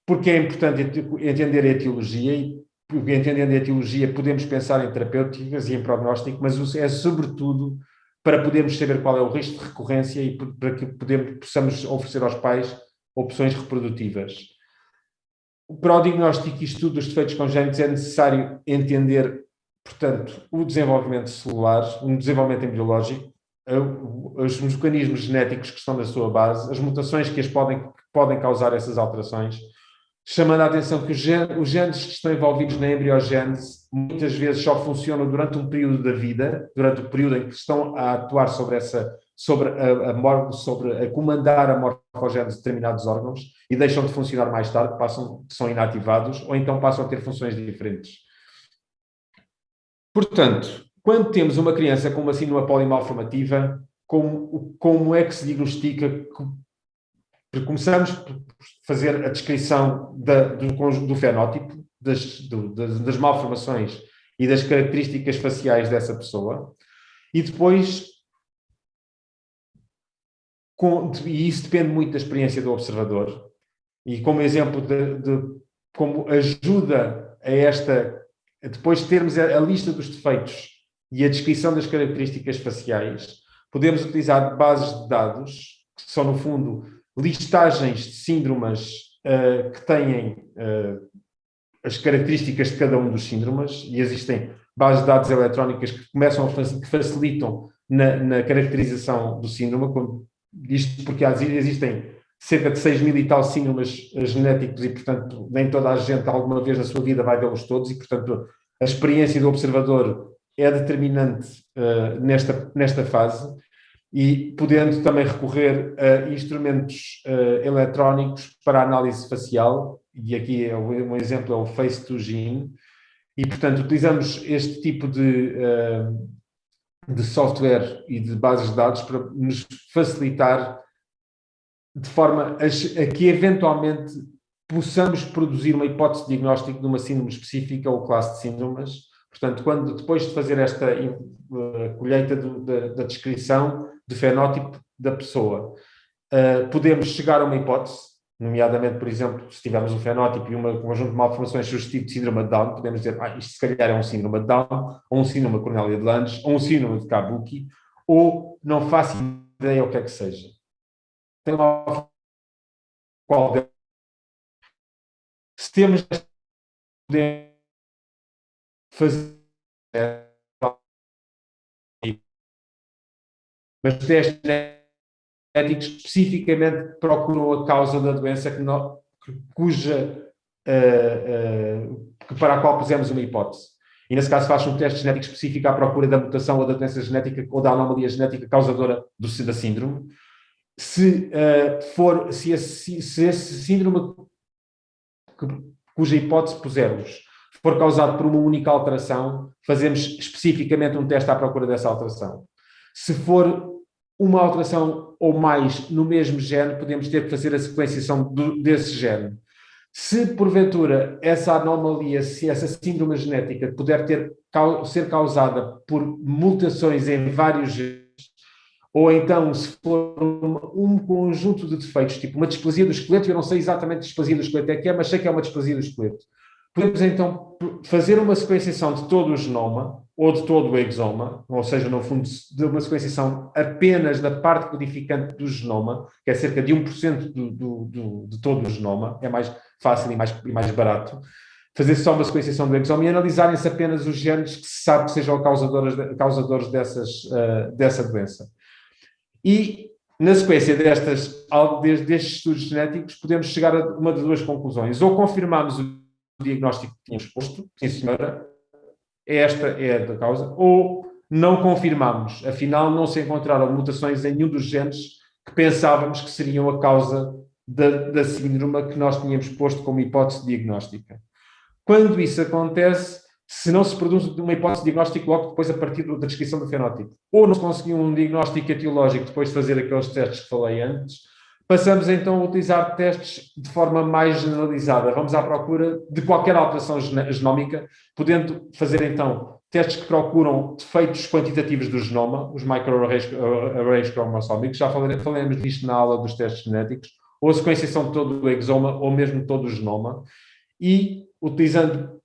porque é importante entender a etiologia, e entendendo a etiologia podemos pensar em terapêuticas e em prognóstico, mas é sobretudo para podermos saber qual é o risco de recorrência e para que possamos oferecer aos pais opções reprodutivas. Para o diagnóstico e estudo dos defeitos congénitos é necessário entender, portanto, o desenvolvimento celular, um desenvolvimento embriológico, os mecanismos genéticos que estão na sua base, as mutações que podem causar essas alterações, chamando a atenção que os genes que estão envolvidos na embriogênese muitas vezes só funcionam durante um período da vida, durante o período em que estão a atuar sobre a comandar a morfogênese de determinados órgãos e deixam de funcionar mais tarde, são inativados ou então passam a ter funções diferentes. Portanto, quando temos uma criança com uma síndrome polimalformativa, como é que se diagnostica? Começamos por fazer a descrição do fenótipo, das malformações e das características faciais dessa pessoa, e depois, e isso depende muito da experiência do observador, e como exemplo de como ajuda depois de termos a lista dos defeitos e a descrição das características faciais, podemos utilizar bases de dados, que são, no fundo, listagens de síndromes que têm as características de cada um dos síndromes, e existem bases de dados eletrónicas que facilitam na caracterização do síndrome, isto porque existem cerca de 6.000 e tal síndromes genéticos e, portanto, nem toda a gente alguma vez na sua vida vai vê-los todos e, portanto, a experiência do observador é determinante nesta fase, e podendo também recorrer a instrumentos eletrónicos para análise facial, e aqui um exemplo é o Face2Gene, e, portanto, utilizamos este tipo de software e de bases de dados para nos facilitar de forma a que, eventualmente, possamos produzir uma hipótese de diagnóstico de uma síndrome específica ou classe de síndromes. Portanto, depois de fazer esta colheita da descrição do fenótipo da pessoa, podemos chegar a uma hipótese, nomeadamente, por exemplo, se tivermos um fenótipo e um conjunto de malformações sugestivo de síndrome de Down, podemos dizer, isto se calhar é um síndrome de Down, ou um síndrome de Cornélia de Lange, ou um síndrome de Kabuki, ou não faço ideia o que é que seja. Tem uma qual se temos de fazer, mas testes genéticos especificamente procuram a causa da doença para a qual pusemos uma hipótese. E nesse caso faz um teste genético específico à procura da mutação ou da doença genética ou da anomalia genética causadora da síndrome. Se esse síndrome cuja hipótese pusermos for causado por uma única alteração, fazemos especificamente um teste à procura dessa alteração. Se for uma alteração ou mais no mesmo gene, podemos ter que fazer a sequenciação desse gene. Se, porventura, essa anomalia, se essa síndrome genética puder ser causada por mutações em vários genes, ou então, se for um conjunto de defeitos, tipo uma displasia do esqueleto, eu não sei exatamente que displasia do esqueleto é que é, mas sei que é uma displasia do esqueleto. Podemos, então, fazer uma sequenciação de todo o genoma, ou de todo o exoma, ou seja, no fundo, de uma sequenciação apenas da parte codificante do genoma, que é cerca de 1% de todo o genoma, é mais fácil e mais barato. Fazer só uma sequenciação do exoma e analisarem-se apenas os genes que se sabe que sejam causadores dessa doença. E, na sequência destes estudos genéticos, podemos chegar a uma de duas conclusões. Ou confirmamos o diagnóstico que tínhamos posto, sim senhora, esta é a causa, ou não confirmamos. Afinal, não se encontraram mutações em nenhum dos genes que pensávamos que seriam a causa da síndrome que nós tínhamos posto como hipótese diagnóstica. Quando isso acontece, se não se produz uma hipótese diagnóstica logo depois a partir da descrição do fenótipo, ou não se conseguiu um diagnóstico etiológico depois de fazer aqueles testes que falei antes, passamos então a utilizar testes de forma mais generalizada. Vamos à procura de qualquer alteração genómica, podendo fazer então testes que procuram defeitos quantitativos do genoma, os microarrays cromossómicos, já falaremos disto na aula dos testes genéticos, ou a sequenciação de todo o exoma, ou mesmo todo o genoma, e utilizando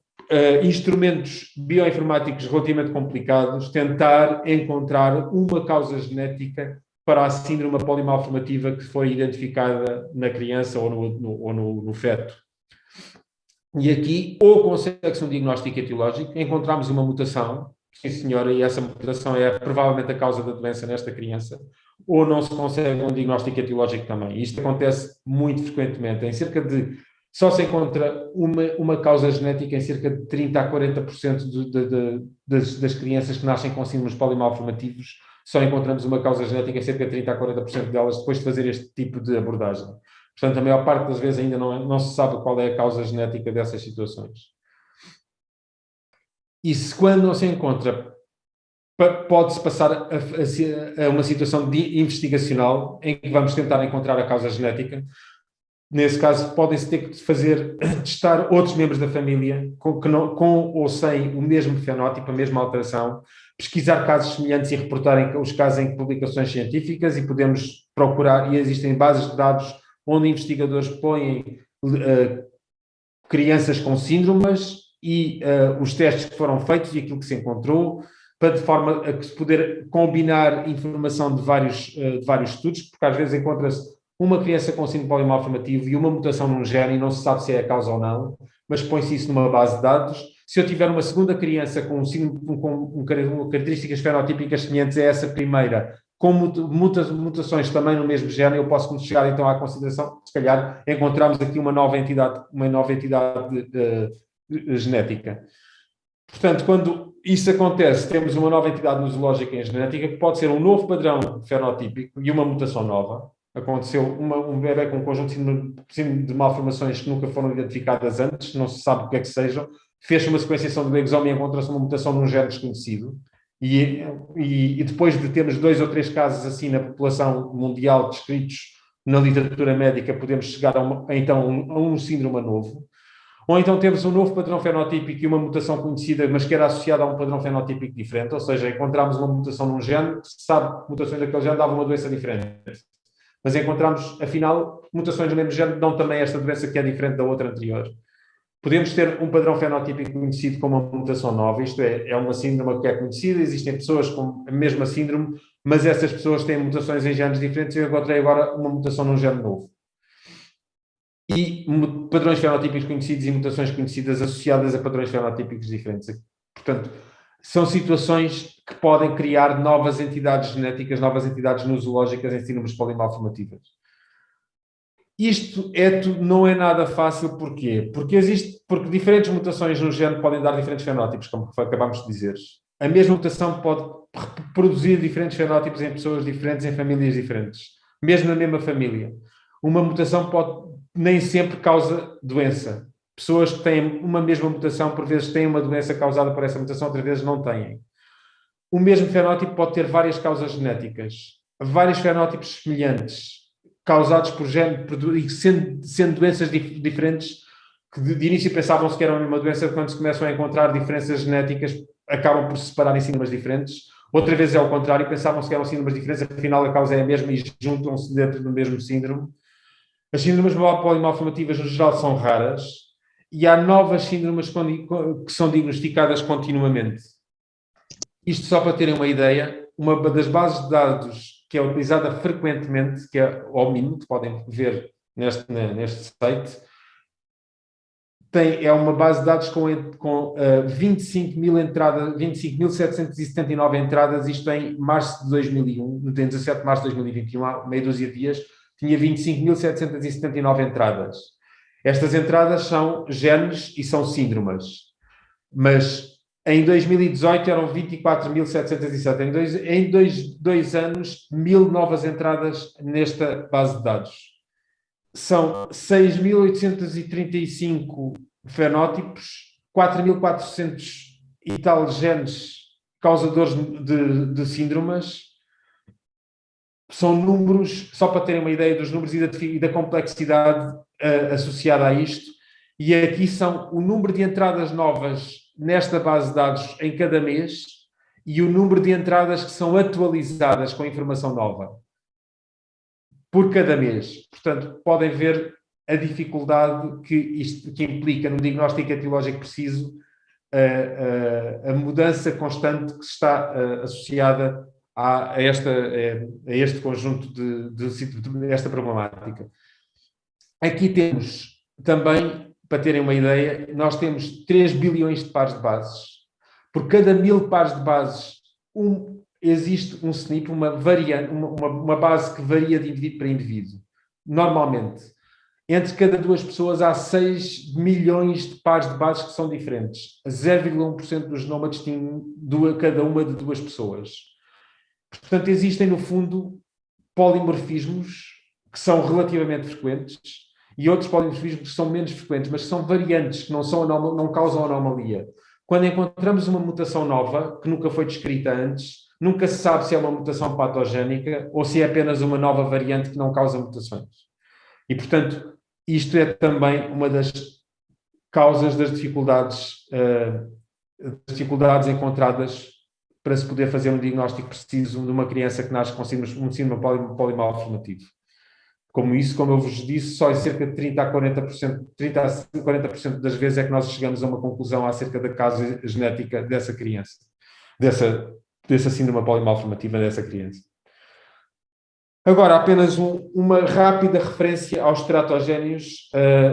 instrumentos bioinformáticos relativamente complicados, tentar encontrar uma causa genética para a síndrome polimalformativa que foi identificada na criança ou no feto. E aqui, ou consegue-se um diagnóstico etiológico, encontramos uma mutação, sim senhora, e essa mutação é provavelmente a causa da doença nesta criança, ou não se consegue um diagnóstico etiológico também. Isto acontece muito frequentemente, só se encontra uma causa genética em cerca de 30% a 40% das crianças que nascem com síndromes polimalformativos. Só encontramos uma causa genética em cerca de 30% a 40% delas depois de fazer este tipo de abordagem. Portanto, a maior parte das vezes ainda não se sabe qual é a causa genética dessas situações. E se quando não se encontra, pode-se passar a uma situação investigacional em que vamos tentar encontrar a causa genética. Nesse caso, podem-se ter que testar outros membros da família com ou sem o mesmo fenótipo, a mesma alteração, pesquisar casos semelhantes e reportarem os casos em publicações científicas e podemos procurar, e existem bases de dados onde investigadores põem crianças com síndromes e os testes que foram feitos e aquilo que se encontrou, para de forma a se poder combinar informação de vários estudos, porque às vezes encontra-se uma criança com síndrome polimalformativo e uma mutação num gene e não se sabe se é a causa ou não, mas põe-se isso numa base de dados. Se eu tiver uma segunda criança com características fenotípicas semelhantes a essa primeira, com mutações também no mesmo gene, eu posso chegar então à consideração, se calhar encontramos aqui uma nova entidade genética. Portanto, quando isso acontece, temos uma nova entidade nosológica em genética, que pode ser um novo padrão fenotípico e uma mutação nova. Aconteceu um bebê com um conjunto de malformações que nunca foram identificadas antes, não se sabe o que é que sejam, fez uma sequenciação do exome e encontrou-se uma mutação num gene desconhecido. E depois de termos 2 ou 3 casos assim na população mundial descritos na literatura médica, podemos chegar a um síndrome novo. Ou então temos um novo padrão fenotípico e uma mutação conhecida, mas que era associada a um padrão fenotípico diferente, ou seja, encontramos uma mutação num gene, que se sabe que mutações daquele gene davam uma doença diferente. Mas encontramos, afinal, mutações no mesmo gene dão também esta doença que é diferente da outra anterior. Podemos ter um padrão fenotípico conhecido como uma mutação nova, isto é uma síndrome que é conhecida, existem pessoas com a mesma síndrome, mas essas pessoas têm mutações em genes diferentes e eu encontrei agora uma mutação num gene novo. E padrões fenotípicos conhecidos e mutações conhecidas associadas a padrões fenotípicos diferentes. Portanto, são situações que podem criar novas entidades genéticas, novas entidades nosológicas em síndromes polimalformativas. Isto não é nada fácil, porquê? Porque diferentes mutações no gene podem dar diferentes fenótipos, como acabámos de dizer. A mesma mutação pode produzir diferentes fenótipos em pessoas diferentes, em famílias diferentes, mesmo na mesma família. Uma mutação nem sempre causa doença. Pessoas que têm uma mesma mutação, por vezes têm uma doença causada por essa mutação, outras vezes não têm. O mesmo fenótipo pode ter várias causas genéticas, vários fenótipos semelhantes, causados por gene, e sendo doenças diferentes, que de início pensavam-se que eram a mesma doença, quando se começam a encontrar diferenças genéticas, acabam por se separar em síndromes diferentes. Outra vez é o contrário, pensavam-se que eram síndromes diferentes, afinal a causa é a mesma e juntam-se dentro do mesmo síndrome. As síndromes polimalformativas, no geral, são raras e há novas síndromes que são diagnosticadas continuamente. Isto só para terem uma ideia, uma das bases de dados que é utilizada frequentemente, que é o Minuto, podem ver neste site, é uma base de dados com 25.779 entradas, isto em março de 2001, no dia 17 de março de 2021, há meia dúzia de dias, tinha 25.779 entradas. Estas entradas são genes e são síndromes, mas Em 2018 eram 24.707. Em dois anos, 1.000 novas entradas nesta base de dados. São 6.835 fenótipos, 4.400 e tal genes causadores de síndromes. São números, só para terem uma ideia dos números e da complexidade associada a isto. E aqui são o número de entradas novas nesta base de dados em cada mês e o número de entradas que são atualizadas com informação nova por cada mês. Portanto, podem ver a dificuldade que implica no diagnóstico etiológico preciso a mudança constante que está associada a este conjunto de esta problemática. Aqui temos também, para terem uma ideia, nós temos 3 bilhões de pares de bases. Por cada 1.000 pares de bases, existe um SNP, uma base que varia de indivíduo para indivíduo. Normalmente, entre cada duas pessoas há 6 milhões de pares de bases que são diferentes. 0,1% do genoma distingue cada uma de duas pessoas. Portanto, existem, no fundo, polimorfismos que são relativamente frequentes e outros polimorfismos que são menos frequentes, mas que são variantes, que não causam anomalia. Quando encontramos uma mutação nova, que nunca foi descrita antes, nunca se sabe se é uma mutação patogénica ou se é apenas uma nova variante que não causa mutações. E, portanto, isto é também uma das causas das dificuldades encontradas para se poder fazer um diagnóstico preciso de uma criança que nasce com um síndrome polimalformativo. Como eu vos disse, só em cerca de 30 a 40% das vezes é que nós chegamos a uma conclusão acerca da causa genética dessa criança, dessa síndrome polimalformativa dessa criança. Agora, apenas uma rápida referência aos teratogénios.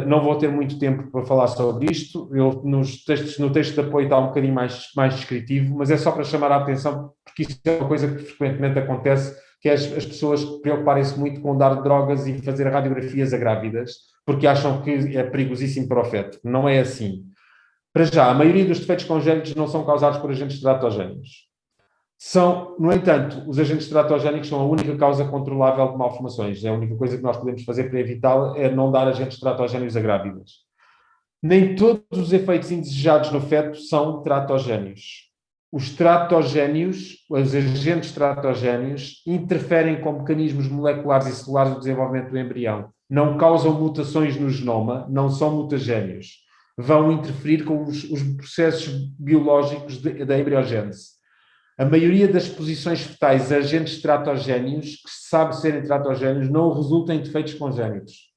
Não vou ter muito tempo para falar sobre isto. No texto de apoio está um bocadinho mais descritivo, mas é só para chamar a atenção, porque isso é uma coisa que frequentemente acontece, que é as pessoas preocuparem-se muito com dar drogas e fazer radiografias a grávidas, porque acham que é perigosíssimo para o feto. Não é assim. Para já, a maioria dos defeitos congénitos não são causados por agentes teratogénios. No entanto, os agentes teratogénicos são a única causa controlável de malformações. É a única coisa que nós podemos fazer para evitá-la é não dar agentes teratogénios a grávidas. Nem todos os efeitos indesejados no feto são teratogénios. Os agentes teratogénios, interferem com mecanismos moleculares e celulares do desenvolvimento do embrião. Não causam mutações no genoma, não são mutagénios. Vão interferir com os processos biológicos da embriogênese. A maioria das exposições fetais a agentes teratogénios, que se sabe serem teratogénios, não resulta em defeitos congénitos.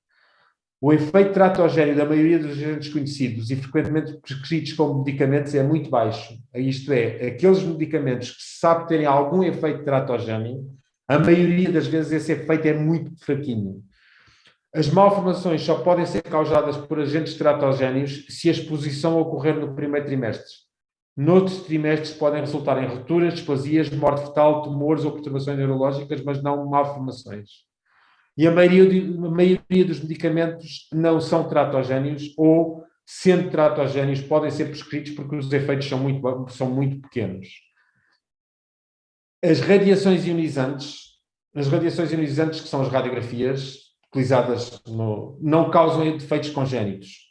O efeito teratogénio da maioria dos agentes conhecidos e frequentemente prescritos como medicamentos é muito baixo. Isto é, aqueles medicamentos que se sabe terem algum efeito teratogénio, a maioria das vezes esse efeito é muito fraquinho. As malformações só podem ser causadas por agentes teratogénios se a exposição ocorrer no primeiro trimestre. Noutros trimestres podem resultar em rupturas, displasias, morte fetal, tumores ou perturbações neurológicas, mas não malformações. E a maioria dos medicamentos não são teratogénios ou, sendo teratogénios, podem ser prescritos porque os efeitos são muito pequenos. As radiações ionizantes, que são as radiografias utilizadas não causam defeitos congénitos.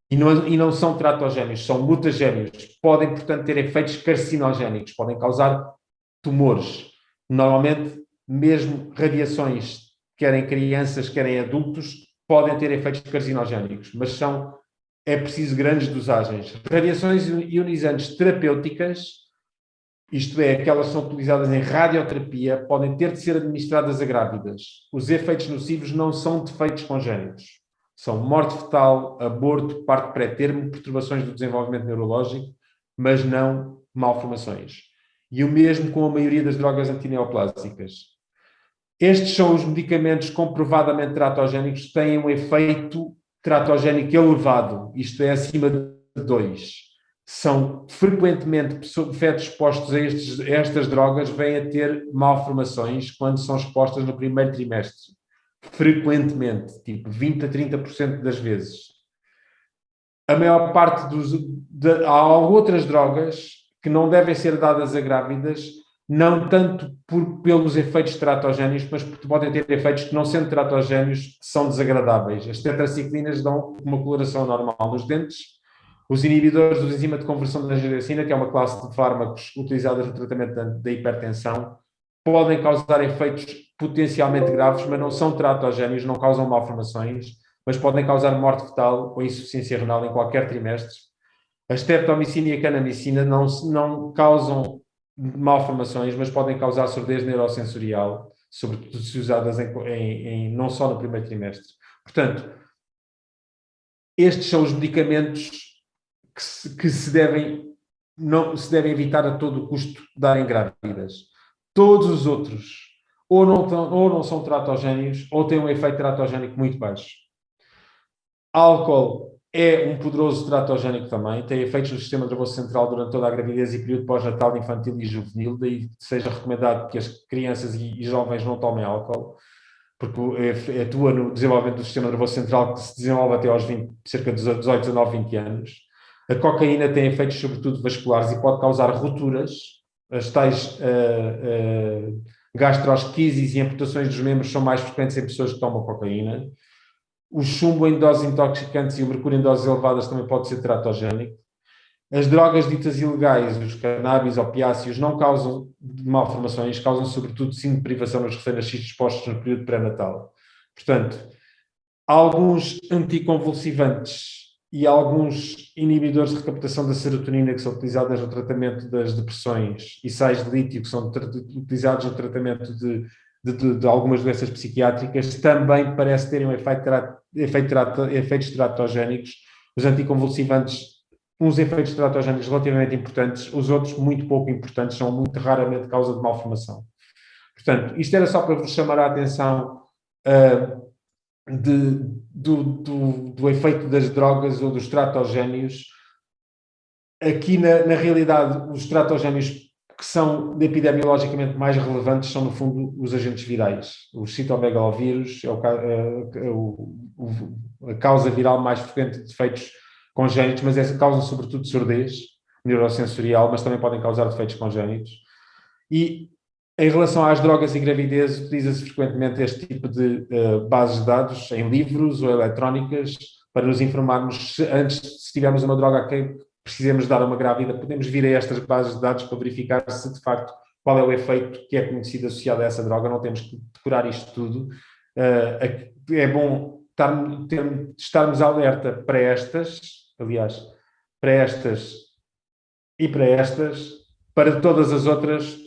E não são teratogénios, são mutagénios. Podem, portanto, ter efeitos carcinogénicos, podem causar tumores. Normalmente, mesmo radiações, querem crianças, querem adultos, podem ter efeitos carcinogénicos, mas é preciso grandes dosagens. Radiações ionizantes terapêuticas, isto é, aquelas que são utilizadas em radioterapia, podem ter de ser administradas a grávidas. Os efeitos nocivos não são defeitos congénitos. São morte fetal, aborto, parto pré-termo, perturbações do desenvolvimento neurológico, mas não malformações. E o mesmo com a maioria das drogas antineoplásicas. Estes são os medicamentos comprovadamente teratogénicos que têm um efeito teratogénico elevado, isto é, acima de 2. São frequentemente fetos expostos a estas drogas vêm a ter malformações quando são expostas no primeiro trimestre. Frequentemente, tipo 20 a 30% das vezes. a maior parte há outras drogas que não devem ser dadas a grávidas, não tanto pelos efeitos teratogénicos, mas porque podem ter efeitos que, não sendo teratogénicos, são desagradáveis. As tetraciclinas dão uma coloração normal nos dentes. Os inibidores do enzima de conversão da angiotensina, que é uma classe de fármacos utilizados no tratamento da hipertensão, podem causar efeitos potencialmente graves, mas não são teratogénicos, não causam malformações, mas podem causar morte fetal ou insuficiência renal em qualquer trimestre. A streptomicina e a canamicina não causam malformações, mas podem causar surdez neurosensorial, sobretudo se usadas não só no primeiro trimestre. Portanto, estes são os medicamentos que se devem evitar a todo o custo darem grávidas. Todos os outros ou não são teratogénicos ou têm um efeito teratogénico muito baixo. Álcool é um poderoso teratogénico também, tem efeitos no sistema nervoso central durante toda a gravidez e período pós-natal, infantil e juvenil, daí seja recomendado que as crianças e jovens não tomem álcool, porque atua no desenvolvimento do sistema nervoso central, que se desenvolve até aos cerca de 18, 19, 20 anos. A cocaína tem efeitos sobretudo vasculares e pode causar rupturas, as tais gastrosquises e amputações dos membros são mais frequentes em pessoas que tomam cocaína. O chumbo em doses intoxicantes e o mercúrio em doses elevadas também pode ser teratogénico. As drogas ditas ilegais, os cannabis, opiáceos, não causam malformações, causam sobretudo sim de privação nos recém-nascidos expostos no período pré-natal. Portanto, alguns anticonvulsivantes e alguns inibidores de recaptação da serotonina que são utilizados no tratamento das depressões e sais de lítio que são utilizados no tratamento de algumas doenças psiquiátricas também parece terem efeitos teratogénicos. Os anticonvulsivantes, uns efeitos teratogénicos relativamente importantes, os outros muito pouco importantes, são muito raramente causa de malformação. Portanto, isto era só para vos chamar a atenção do efeito das drogas ou dos teratogénios. Aqui, na realidade, os teratogénios que são epidemiologicamente mais relevantes são, no fundo, os agentes virais. O citomegalovírus é a causa viral mais frequente de defeitos congénitos, mas essa causa sobretudo surdez neurosensorial, mas também podem causar defeitos congénitos. E em relação às drogas e gravidez, utiliza-se frequentemente este tipo de bases de dados em livros ou eletrónicas para nos informarmos se tivermos uma droga a quem precisemos dar a uma grávida, podemos vir a estas bases de dados para verificar se de facto qual é o efeito que é conhecido associado a essa droga. Não temos que decorar isto tudo. É bom estarmos alerta para estas, aliás, para estas e para estas, para todas as outras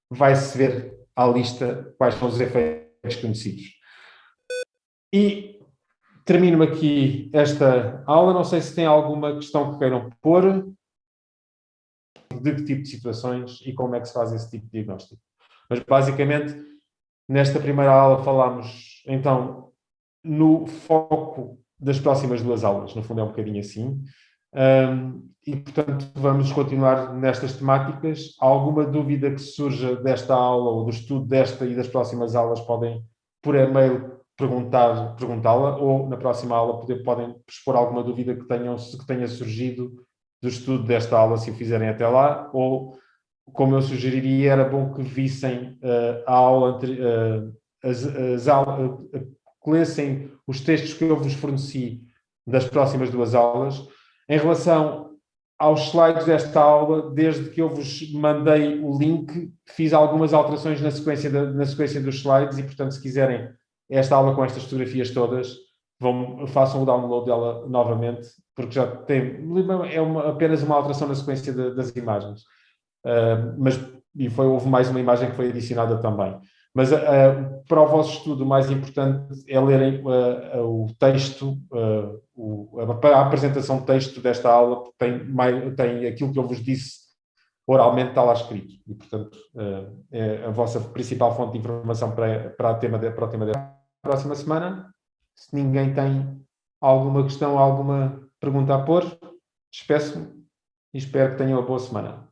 vai-se ver à lista quais são os efeitos conhecidos. E termino aqui esta aula. Não sei se tem alguma questão que queiram pôr, de que tipo de situações e como é que se faz esse tipo de diagnóstico. Mas, basicamente, nesta primeira aula falámos, então, no foco das próximas 2 aulas. No fundo é um bocadinho assim. E, portanto, vamos continuar nestas temáticas. Alguma dúvida que surja desta aula ou do estudo desta e das próximas aulas podem, por e-mail, perguntá-la, ou na próxima aula podem expor alguma dúvida que tenha surgido do estudo desta aula, se o fizerem até lá, ou, como eu sugeriria, era bom que vissem a aula, que lessem os textos que eu vos forneci das próximas 2 aulas. Em relação aos slides desta aula, desde que eu vos mandei o link, fiz algumas alterações na sequência dos slides e, portanto, se quiserem esta aula com estas fotografias todas, façam o download dela novamente, porque já tem, apenas uma alteração na sequência das imagens. Houve mais uma imagem que foi adicionada também. Mas para o vosso estudo, o mais importante é lerem o texto, a apresentação de texto desta aula, porque tem aquilo que eu vos disse oralmente, está lá escrito. E, portanto, é a vossa principal fonte de informação para o tema da próxima semana. Se ninguém tem alguma questão, alguma pergunta a pôr, despeço-me e espero que tenham uma boa semana.